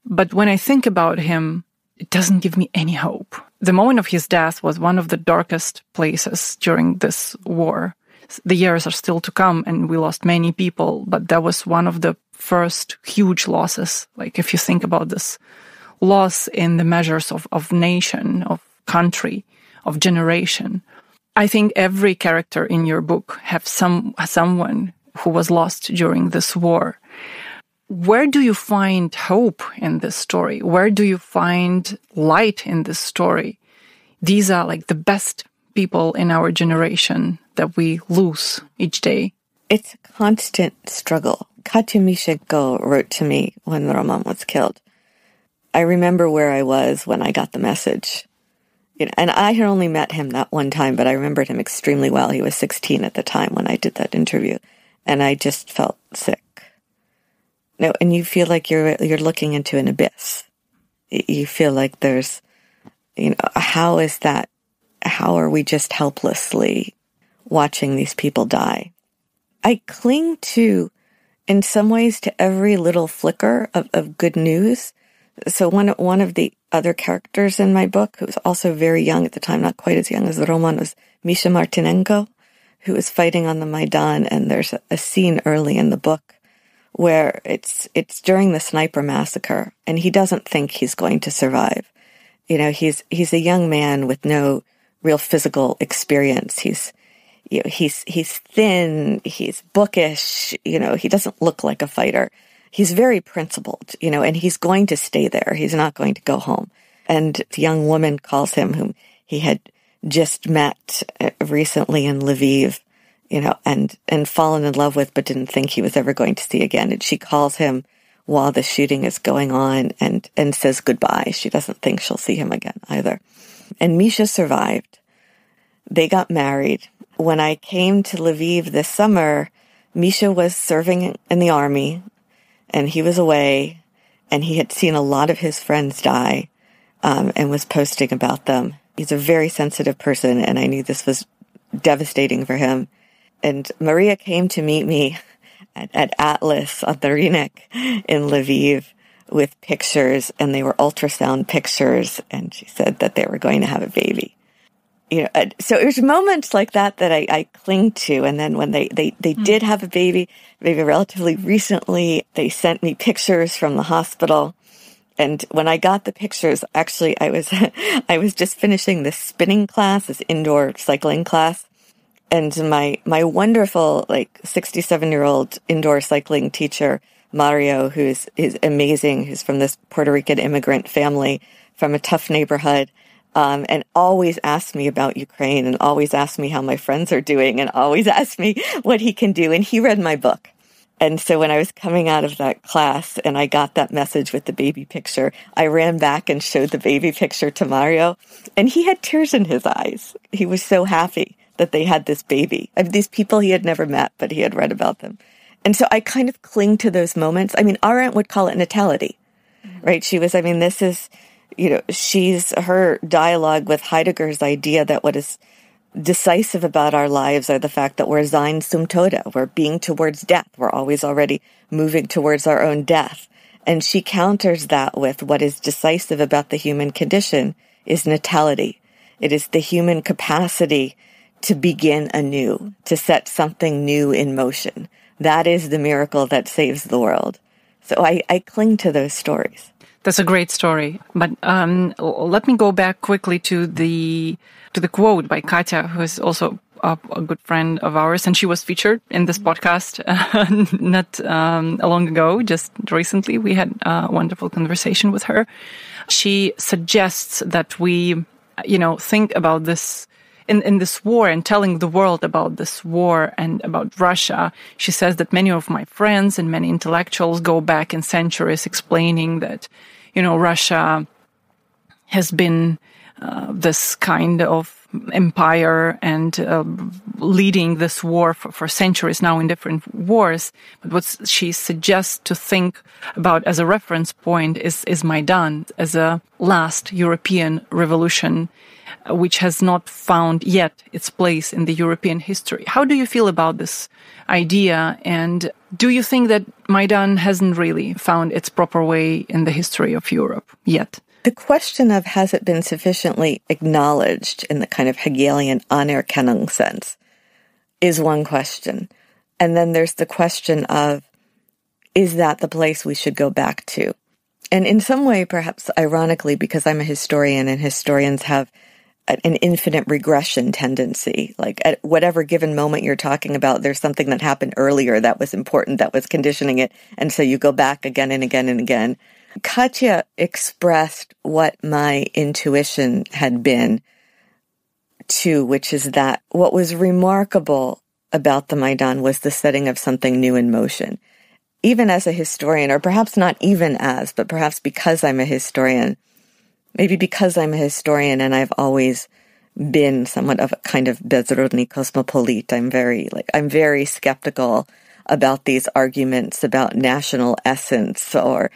But when I think about him, it doesn't give me any hope. The moment of his death was one of the darkest places during this war. The years are still to come and we lost many people, but that was one of the first huge losses. Like if you think about this loss in the measures of nation, of country, of generation. I think every character in your book have someone who was lost during this war. Where do you find hope in this story? Where do you find light in this story? These are like the best people in our generation that we lose each day. It's a constant struggle. Katya Mishenko wrote to me when Roman was killed. I remember where I was when I got the message. And I had only met him that one time, but I remembered him extremely well. He was 16 at the time when I did that interview. And I just felt sick. No, and you feel like you're looking into an abyss. You feel like there's, how is that? How are we just helplessly watching these people die? I cling to, in some ways, to every little flicker of good news. So one of the other characters in my book, who was also very young at the time, not quite as young as Roman, was Misha Martinenko, who was fighting on the Maidan, and there's a scene early in the book where it's during the sniper massacre, and he doesn't think he's going to survive. He's a young man with no real physical experience. He's thin, he's bookish, he doesn't look like a fighter. He's very principled, and he's going to stay there. He's not going to go home. And the young woman calls him, whom he had just met recently in Lviv, and fallen in love with, but didn't think he was ever going to see again. And she calls him while the shooting is going on and says goodbye. She doesn't think she'll see him again either. And Misha survived. They got married. When I came to Lviv this summer, Misha was serving in the army, and he was away, and he had seen a lot of his friends die, and was posting about them. He's a very sensitive person, and I knew this was devastating for him. And Maria came to meet me at Atlas on the Rynek in Lviv with pictures, and they were ultrasound pictures, and she said that they were going to have a baby. So it was moments like that I cling to. And then when they did have a baby relatively recently, they sent me pictures from the hospital. And when I got the pictures, actually, I was just finishing this spinning class, this indoor cycling class. And my wonderful, 67-year-old indoor cycling teacher, Mario, who's amazing, who's from this Puerto Rican immigrant family from a tough neighborhood, and always asks me about Ukraine, and always asks me how my friends are doing, and always asks me what he can do. And he read my book. And so when I was coming out of that class and I got that message with the baby picture, I ran back and showed the baby picture to Mario, and he had tears in his eyes. He was so happy that they had this baby. These people he had never met, but he had read about them. And so I kind of cling to those moments. Arendt would call it natality, right? This is, her dialogue with Heidegger's idea that what is decisive about our lives are the fact that we're sein zum Tode, we're being towards death. We're always already moving towards our own death. And she counters that with what is decisive about the human condition is natality. It is the human capacity to begin anew, to set something new in motion. That is the miracle that saves the world. So I cling to those stories. That's a great story. But let me go back quickly to the quote by Katya, who is also a good friend of ours, and she was featured in this podcast not long ago, just recently. We had a wonderful conversation with her. She suggests that we, think about this in this war and telling the world about this war and about Russia. She says that many of my friends and many intellectuals go back in centuries explaining that, Russia has been this kind of empire and leading this war for centuries now in different wars. But what she suggests to think about as a reference point is Maidan as a last European revolution, which has not found yet its place in the European history. How do you feel about this idea? And do you think that Maidan hasn't really found its proper way in the history of Europe yet? The question of has it been sufficiently acknowledged in the kind of Hegelian Anerkennung sense is one question. And then there's the question of, is that the place we should go back to? And in some way, perhaps ironically, because I'm a historian and historians have an infinite regression tendency. Like at whatever given moment you're talking about, there's something that happened earlier that was important, that was conditioning it. And so you go back again and again and again. Katya expressed what my intuition had been too, which is that what was remarkable about the Maidan was the setting of something new in motion. Even as a historian, or perhaps not even as, but perhaps because I'm a historian, maybe because I'm a historian and I've always been somewhat of a kind of bezrodny cosmopolite, I'm very skeptical about these arguments about national essence, or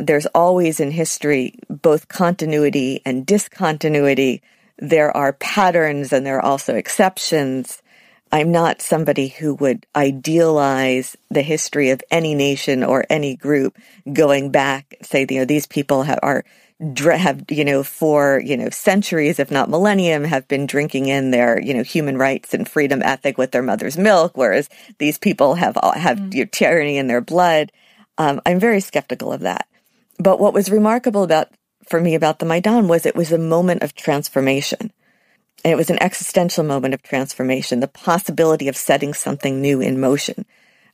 there's always in history both continuity and discontinuity. There are patterns and there are also exceptions. I'm not somebody who would idealize the history of any nation or any group going back, say, these people have for centuries, if not millennium, have been drinking in their, human rights and freedom ethic with their mother's milk, whereas these people have tyranny in their blood. I'm very skeptical of that. But what was remarkable for me about the Maidan was it was a moment of transformation. And it was an existential moment of transformation, the possibility of setting something new in motion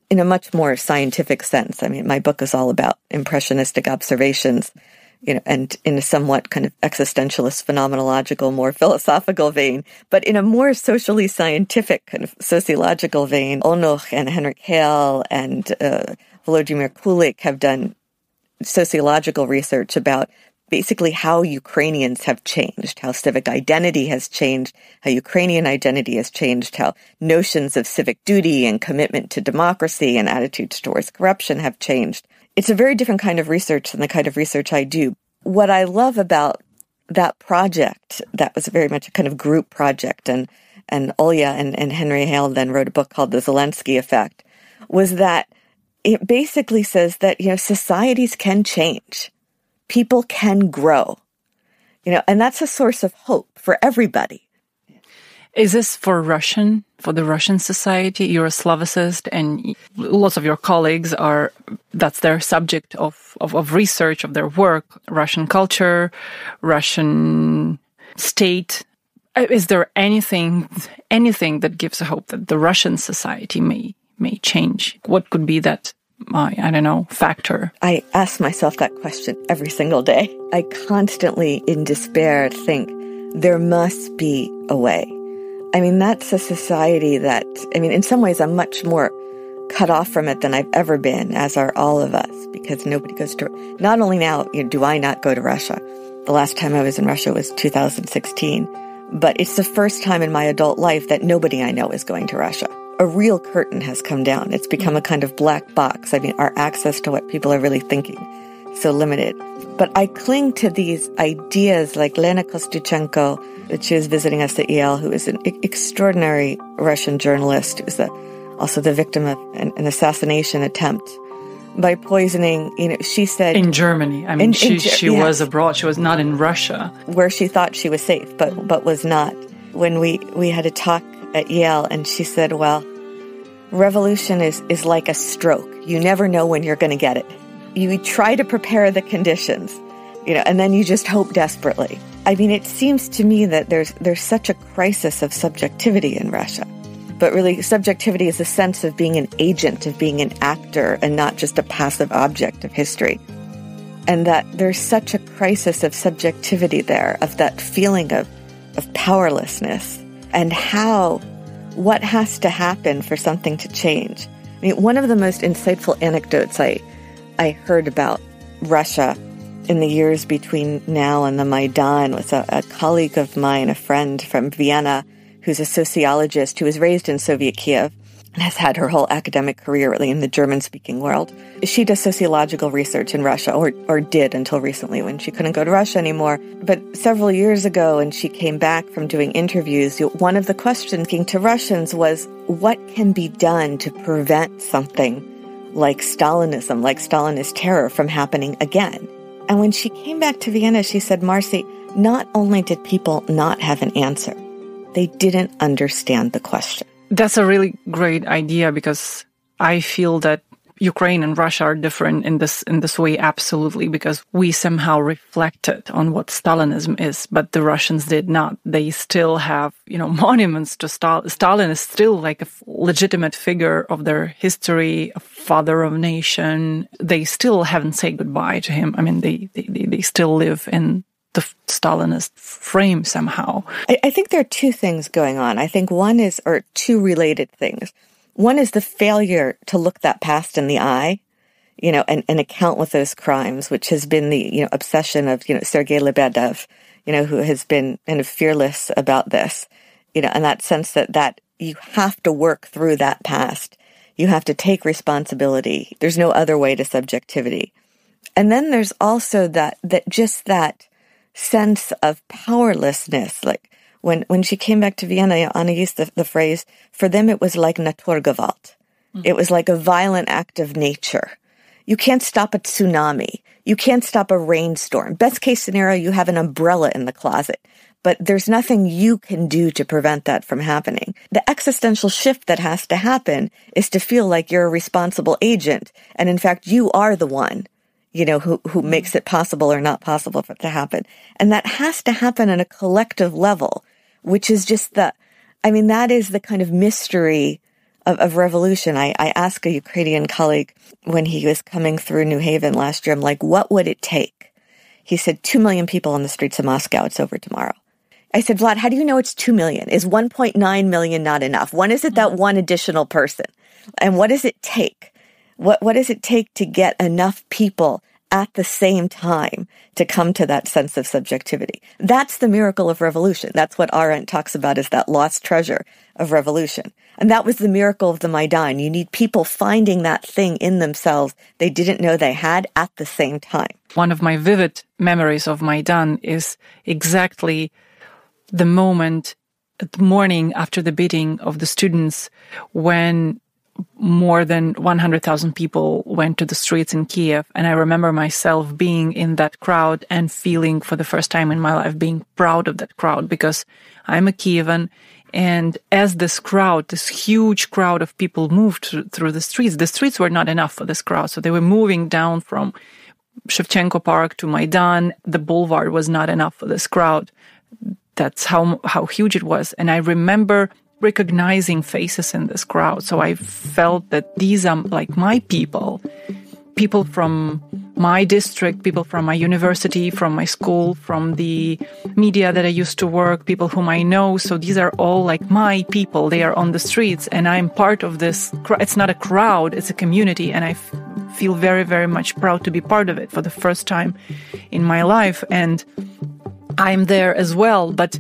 in a much more scientific sense. I mean, my book is all about impressionistic observations, and in a somewhat kind of existentialist, phenomenological, more philosophical vein, but in a more socially scientific kind of sociological vein. Olnuk and Henrik Hale and Volodymyr Kulik have done sociological research about basically how Ukrainians have changed, how civic identity has changed, how Ukrainian identity has changed, how notions of civic duty and commitment to democracy and attitudes towards corruption have changed. It's a very different kind of research than the kind of research I do. What I love about that project, that was very much a kind of group project, and Olya and Henry Hale then wrote a book called The Zelensky Effect, was that it basically says that, societies can change. People can grow, and that's a source of hope for everybody. Is this for the Russian society? You're a Slavicist, and lots of your colleagues that's their subject of research, of their work, Russian culture, Russian state. Is there anything that gives hope that the Russian society may change? What could be that, factor? I ask myself that question every single day. I constantly, in despair, think there must be a way. I mean, that's a society that, in some ways I'm much more cut off from it than I've ever been, as are all of us, because nobody goes to, not only now do I not go to Russia. The last time I was in Russia was 2016, but it's the first time in my adult life that nobody I know is going to Russia. A real curtain has come down. It's become a kind of black box. Our access to what people are really thinking, so limited. But I cling to these ideas like Lena Kostyuchenko, that she was visiting us at Yale, who is an extraordinary Russian journalist, who was also the victim of an assassination attempt by poisoning. She said in Germany. She was abroad. She was not in Russia, where she thought she was safe, but was not. When we had a talk at Yale, and she said, "Well, revolution is like a stroke. You never know when you're going to get it. You try to prepare the conditions, and then you just hope desperately." I mean, it seems to me that there's such a crisis of subjectivity in Russia. But really, subjectivity is a sense of being an agent, of being an actor, and not just a passive object of history. And that there's such a crisis of subjectivity there, of that feeling of powerlessness, and what has to happen for something to change. I mean, one of the most insightful anecdotes I heard about Russia in the years between now and the Maidan was a colleague of mine, a friend from Vienna, who's a sociologist who was raised in Soviet Kiev and has had her whole academic career really in the German-speaking world. She does sociological research in Russia, or did until recently when she couldn't go to Russia anymore. But several years ago, when she came back from doing interviews, one of the questions to Russians was, what can be done to prevent something like Stalinism, like Stalinist terror, from happening again? And when she came back to Vienna, she said, Marcy, not only did people not have an answer, they didn't understand the question. That's a really great idea, because I feel that Ukraine and Russia are different in this way, absolutely, because we somehow reflected on what Stalinism is, but the Russians did not. They still have, monuments to Stalin. Stalin is still like a legitimate figure of their history, a father of nation. They still haven't said goodbye to him. I mean, they still live in the Stalinist frame somehow. I think there are two things going on. I think two related things. One is the failure to look that past in the eye, and account with those crimes, which has been the, obsession of, Sergei Lebedev, who has been kind of fearless about this, and that sense that you have to work through that past. You have to take responsibility. There's no other way to subjectivity. And then there's also that sense of powerlessness. Like when she came back to Vienna, Anna used the phrase, for them it was like Naturgewalt. Mm-hmm. It was like a violent act of nature. You can't stop a tsunami. You can't stop a rainstorm. Best case scenario, you have an umbrella in the closet. But there's nothing you can do to prevent that from happening. The existential shift that has to happen is to feel like you're a responsible agent. And in fact, you are the one who makes it possible or not possible for it to happen. And that has to happen on a collective level, which is just that is the kind of mystery of revolution. I asked a Ukrainian colleague when he was coming through New Haven last year, I'm like, what would it take? He said, 2 million people on the streets of Moscow. It's over tomorrow. I said, Vlad, how do you know it's 2 million? Is 1.9 million not enough? When is it that one additional person? And what does it take? What does it take to get enough people at the same time to come to that sense of subjectivity? That's the miracle of revolution. That's what Arendt talks about as that lost treasure of revolution. And that was the miracle of the Maidan. You need people finding that thing in themselves they didn't know they had at the same time. One of my vivid memories of Maidan is exactly the moment, the morning after the beating of the students, when more than 100,000 people went to the streets in Kiev. And I remember myself being in that crowd and feeling for the first time in my life being proud of that crowd, because I'm a Kievan. And as this huge crowd of people moved through the streets were not enough for this crowd. So they were moving down from Shevchenko Park to Maidan. The boulevard was not enough for this crowd. That's how huge it was. And I remember recognizing faces in this crowd. So I felt that these are like my people from my district, people from my university, from my school, from the media that I used to work, people whom I know. So these are all like my people. They are on the streets and I'm part of this. It's not a crowd, it's a community. And I feel very, very much proud to be part of it for the first time in my life. And I'm there as well, but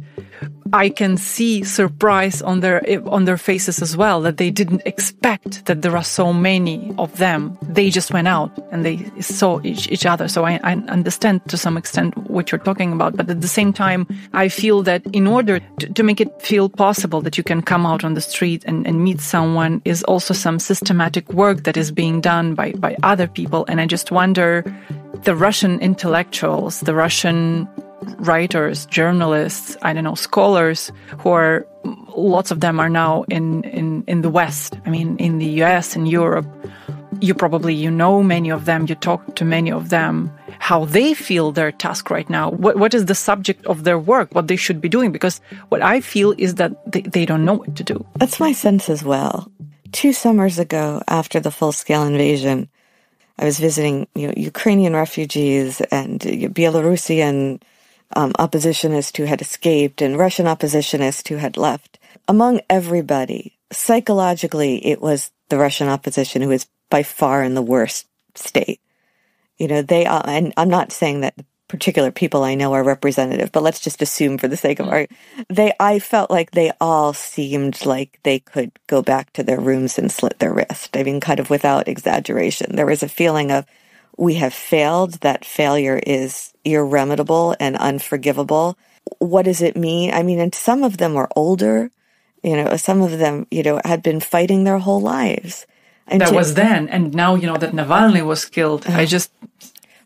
I can see surprise on their faces as well, that they didn't expect that there are so many of them. They just went out and they saw each other. So I understand to some extent what you're talking about. But at the same time, I feel that in order to make it feel possible that you can come out on the street and meet someone is also some systematic work that is being done by other people. And I just wonder, the Russian intellectuals, the Russian writers, journalists, scholars who are, lots of them are now in the West, in the US and Europe. you know many of them, you talk to many of them, how they feel their task right now. What is the subject of their work, what they should be doing? Because what I feel is that they don't know what to do. That's my sense as well. 2 summers ago, after the full-scale invasion, I was visiting Ukrainian refugees and Belarusian oppositionists who had escaped and Russian oppositionists who had left. Among everybody, psychologically, it was the Russian opposition who was by far in the worst state. They are, and I'm not saying that the particular people I know are representative, but let's just assume for the sake of I felt like they all seemed like they could go back to their rooms and slit their wrist. I mean, kind of without exaggeration. There was a feeling of, we have failed. That failure is irremediable and unforgivable. What does it mean? I mean, and some of them were older. Some of them, had been fighting their whole lives. And that was then. And now, that Navalny was killed,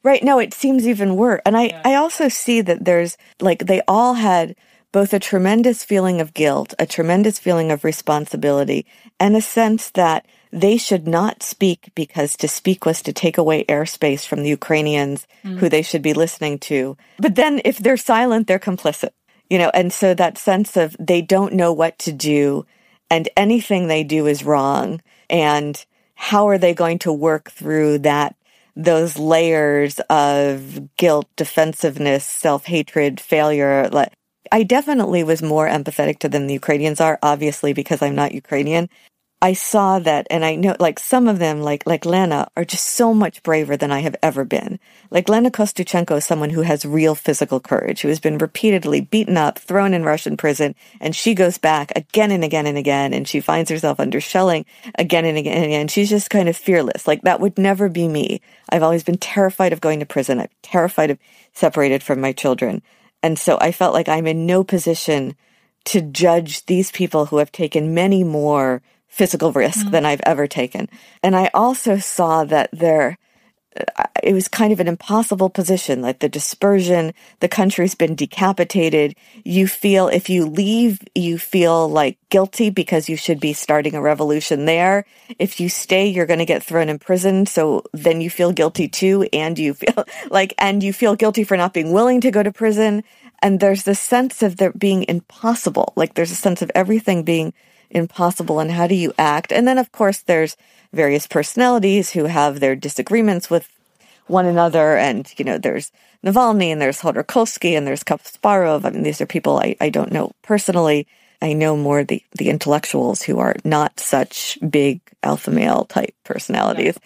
Right. No, it seems even worse. And I also see that there's, they all had both a tremendous feeling of guilt, a tremendous feeling of responsibility, and a sense that they should not speak because to speak was to take away airspace from the Ukrainians who they should be listening to. But then if they're silent, they're complicit, and so that sense of they don't know what to do and anything they do is wrong. And how are they going to work through those layers of guilt, defensiveness, self-hatred, failure? I definitely was more empathetic to them than the Ukrainians are, obviously, because I'm not Ukrainian. I saw that, and I know, some of them, like Lena, are just so much braver than I have ever been. Lena Kostyuchenko is someone who has real physical courage, who has been repeatedly beaten up, thrown in Russian prison, and she goes back again and again and again, and she finds herself under shelling again and again and again. She's just kind of fearless. That would never be me. I've always been terrified of going to prison. I'm terrified of separated from my children. And so I felt like I'm in no position to judge these people who have taken many more physical risk than I've ever taken. And I also saw that it was kind of an impossible position, the dispersion, the country's been decapitated. You feel, if you leave, you feel guilty because you should be starting a revolution there. If you stay, you're going to get thrown in prison. So then you feel guilty too. And you feel guilty for not being willing to go to prison. And there's this sense of there being impossible. There's a sense of everything being impossible, and how do you act? And then, of course, there's various personalities who have their disagreements with one another, and, there's Navalny, and there's Khodorkovsky, and there's Kasparov. I mean, these are people I don't know personally. I know more the intellectuals who are not such big alpha male type personalities,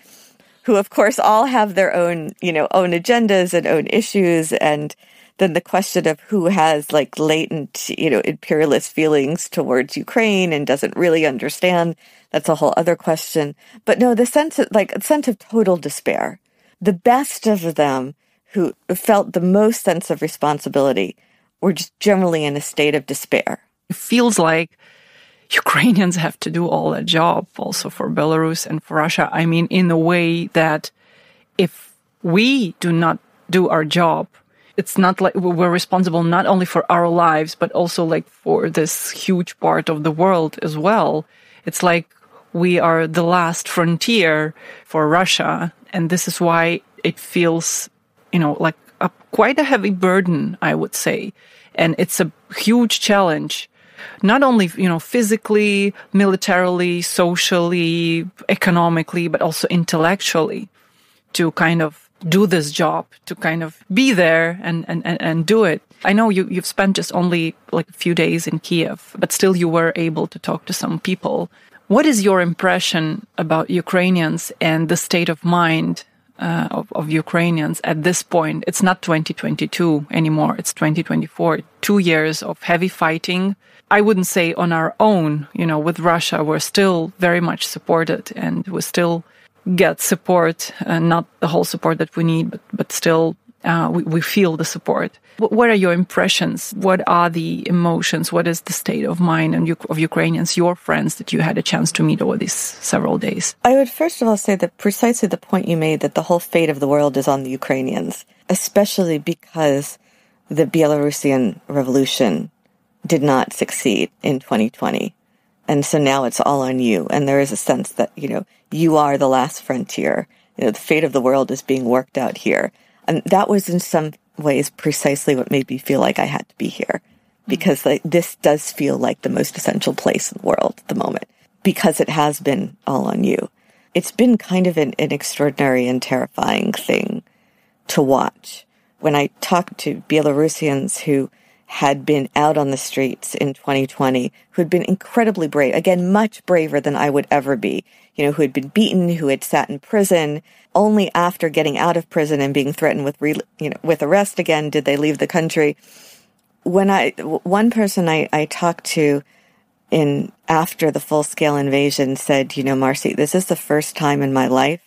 who, of course, all have their own, own agendas and own issues, and then the question of who has latent, imperialist feelings towards Ukraine and doesn't really understand, that's a whole other question. But no, the sense of total despair. The best of them who felt the most sense of responsibility were just generally in a state of despair. It feels like Ukrainians have to do all that job also for Belarus and for Russia. I mean, in a way that if we do not do our job, it's not like we're responsible not only for our lives, but also for this huge part of the world as well. It's like we are the last frontier for Russia. And this is why it feels, like quite a heavy burden, I would say. And it's a huge challenge, not only, physically, militarily, socially, economically, but also intellectually, to kind of do this job, to kind of be there and do it. I know you've spent just only a few days in Kiev, but still you were able to talk to some people. What is your impression about Ukrainians and the state of mind of Ukrainians at this point? It's not 2022 anymore. It's 2024. 2 years of heavy fighting. I wouldn't say on our own, with Russia, we're still very much supported, and we still get support, not the whole support that we need, but still we feel the support. What are your impressions? What are the emotions? What is the state of mind of Ukrainians, your friends that you had a chance to meet over these several days? I would first of all say that precisely the point you made, that the whole fate of the world is on the Ukrainians, especially because the Belarusian revolution did not succeed in 2020. And so now it's all on you. And there is a sense that, you are the last frontier. The fate of the world is being worked out here. And that was in some ways precisely what made me feel like I had to be here. Because this does feel like the most essential place in the world at the moment. Because it has been all on you. It's been kind of an extraordinary and terrifying thing to watch. When I talked to Belarusians who had been out on the streets in 2020, who had been incredibly brave, again, much braver than I would ever be, who had been beaten, who had sat in prison. Only after getting out of prison and being threatened with arrest again did they leave the country. One person I talked to after the full-scale invasion said, Marcy, this is the first time in my life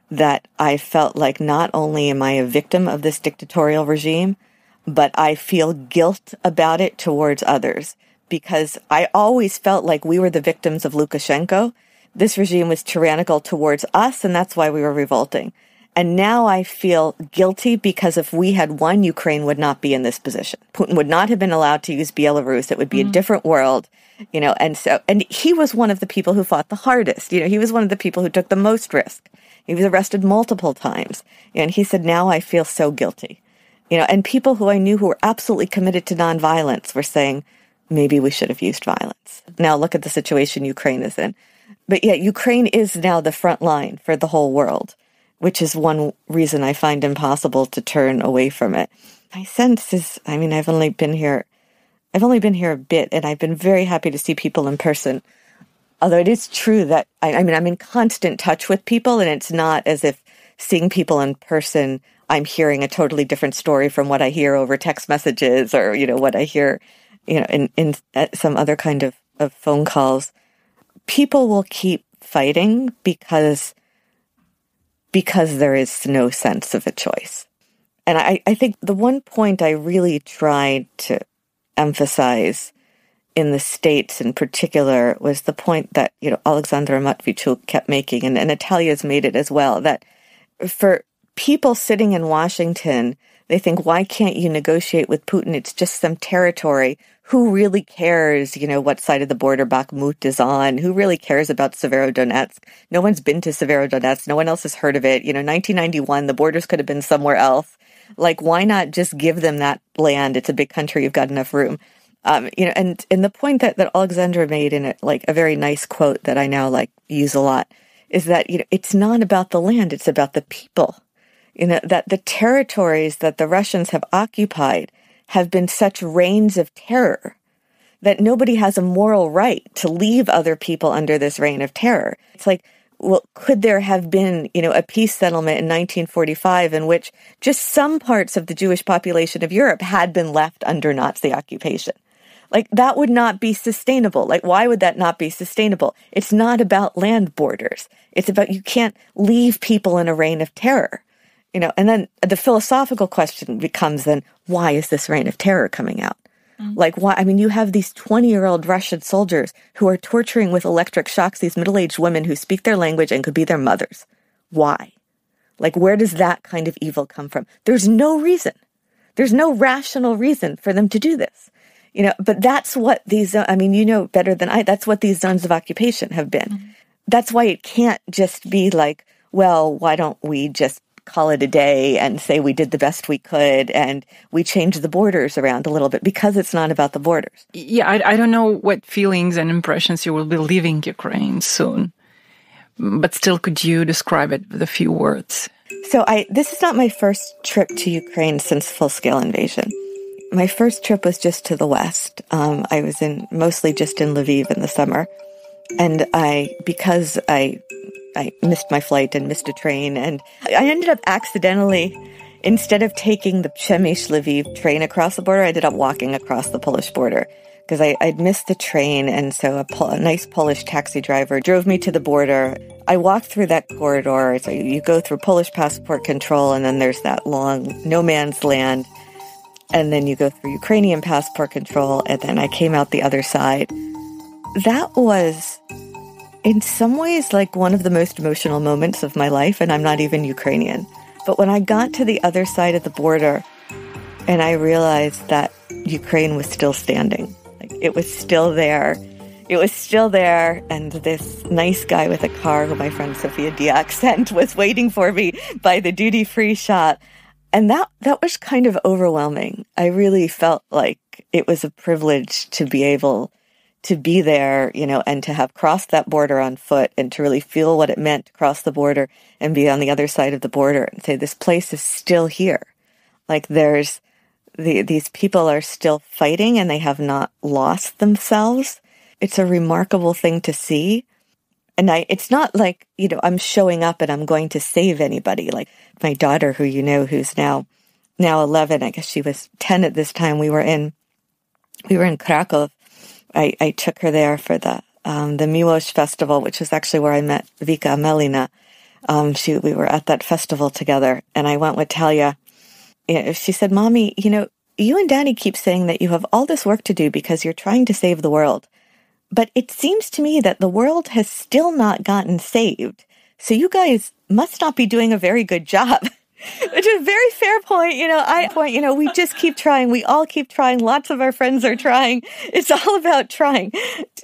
that I felt like not only am I a victim of this dictatorial regime, but I feel guilt about it towards others, because I always felt like we were the victims of Lukashenko. This regime was tyrannical towards us, and that's why we were revolting. And now I feel guilty because if we had won, Ukraine would not be in this position. Putin would not have been allowed to use Belarus. It would be a different world, and he was one of the people who fought the hardest. He was one of the people who took the most risk. He was arrested multiple times. And he said, now I feel so guilty. And people who I knew who were absolutely committed to nonviolence were saying, maybe we should have used violence. Now look at the situation Ukraine is in. But yet Ukraine is now the front line for the whole world, which is one reason I find impossible to turn away from it. My sense is, I've only been here a bit, and I've been very happy to see people in person. Although it is true that, I'm in constant touch with people, and it's not as if seeing people in person, I'm hearing a totally different story from what I hear over text messages or, what I hear, in some other kind of phone calls. People will keep fighting because there is no sense of a choice. And I think the one point I really tried to emphasize in the States in particular was the point that, Alexandra Matviichuk kept making, and Natalia's made it as well, that for people sitting in Washington, they think, why can't you negotiate with Putin? It's just some territory. Who really cares, what side of the border Bakhmut is on? Who really cares about Severodonetsk? No one's been to Severodonetsk. No one else has heard of it. 1991, the borders could have been somewhere else. Why not just give them that land? It's a big country. You've got enough room. And the point that Alexandra made in it, a very nice quote that I now use a lot, is that, it's not about the land. It's about the people. That the territories that the Russians have occupied have been such reigns of terror that nobody has a moral right to leave other people under this reign of terror. It's could there have been, a peace settlement in 1945 in which just some parts of the Jewish population of Europe had been left under Nazi occupation? That would not be sustainable. Why would that not be sustainable? It's not about land borders. It's about you can't leave people in a reign of terror. And then the philosophical question becomes then, why is this reign of terror coming out? Why? You have these 20-year-old Russian soldiers who are torturing with electric shocks these middle-aged women who speak their language and could be their mothers. Why? Where does that kind of evil come from? There's no reason. There's no rational reason for them to do this. But that's what these, better than I, that's what these zones of occupation have been. That's why it can't just be well, why don't we just call it a day and say we did the best we could and we changed the borders around a little bit, because it's not about the borders. Yeah, I don't know what feelings and impressions you will be leaving Ukraine soon, but still, could you describe it with a few words? So this is not my first trip to Ukraine since full-scale invasion. My first trip was just to the west. I was mostly just in Lviv in the summer. And because I missed my flight and missed a train, and I ended up accidentally, instead of taking the Przemyśl-Lviv train across the border, I ended up walking across the Polish border because I'd missed the train. And so a nice Polish taxi driver drove me to the border. I walked through that corridor. So you go through Polish passport control, and then there's that long no man's land. And then you go through Ukrainian passport control, and then I came out the other side. That was, in some ways, one of the most emotional moments of my life, and I'm not even Ukrainian. But when I got to the other side of the border, and I realized that Ukraine was still standing, it was still there, it was still there. And this nice guy with a car who my friend Sophia Diak sent was waiting for me by the duty-free shop. And that was kind of overwhelming. I really felt like it was a privilege to be able to be there, and to have crossed that border on foot and to really feel what it meant to cross the border and be on the other side of the border and say, this place is still here. Like these people are still fighting and they have not lost themselves. It's a remarkable thing to see. And it's not like, I'm showing up and I'm going to save anybody. Like my daughter, who's now 11, I guess she was 10 at this time. We were in Krakow. I took her there for the Miłość Festival, which is actually where I met Vika Melina. We were at that festival together, and I went with Talia. She said, Mommy, you and Danny keep saying that you have all this work to do because you're trying to save the world. But it seems to me that the world has still not gotten saved. So you guys must not be doing a very good job. Which is a very fair point. We just keep trying. We all keep trying. Lots of our friends are trying. It's all about trying.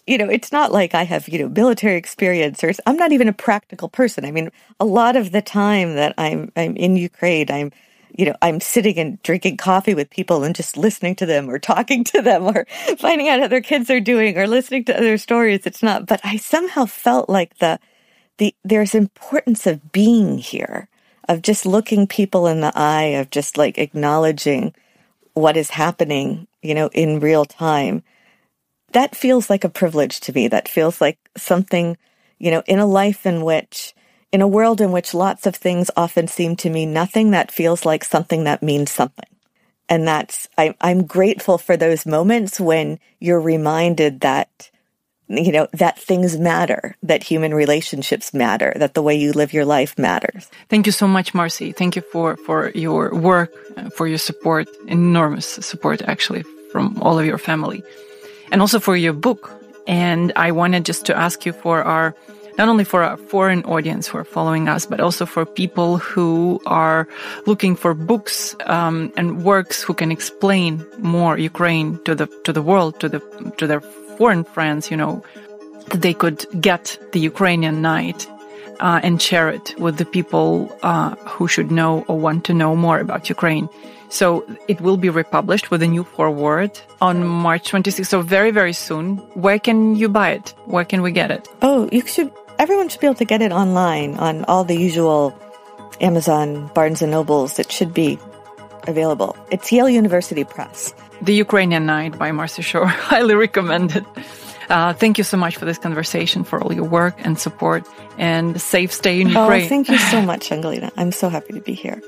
It's not like I have, military experience, or I'm not even a practical person. I mean, a lot of the time that I'm in Ukraine, I'm sitting and drinking coffee with people and just listening to them or talking to them or finding out how their kids are doing or listening to other stories. It's not, but I somehow felt like there's importance of being here, of just looking people in the eye, of just like acknowledging what is happening, in real time. That feels like a privilege to me. That feels like something, in a world in which lots of things often seem to mean nothing, that feels like something that means something. And I'm grateful for those moments when you're reminded that, that things matter, that human relationships matter, that the way you live your life matters. Thank you so much, Marcy. Thank you for your work, for your support, enormous support, actually, from all of your family, and also for your book. And I wanted just to ask you not only for our foreign audience who are following us, but also for people who are looking for books and works who can explain more Ukraine to the world, to their foreign friends, that they could get the Ukrainian Night and share it with the people who should know or want to know more about Ukraine. So it will be republished with a new foreword on March 26th, so very, very soon. Where can you buy it? Where can we get it? Oh, everyone should be able to get it online on all the usual Amazon, Barnes & Nobles. It should be available. It's Yale University Press. The Ukrainian Night by Marcy Shore. Highly recommend it. Thank you so much for this conversation, for all your work and support, and safe stay in Ukraine. Oh, thank you so much, Angelina. I'm so happy to be here.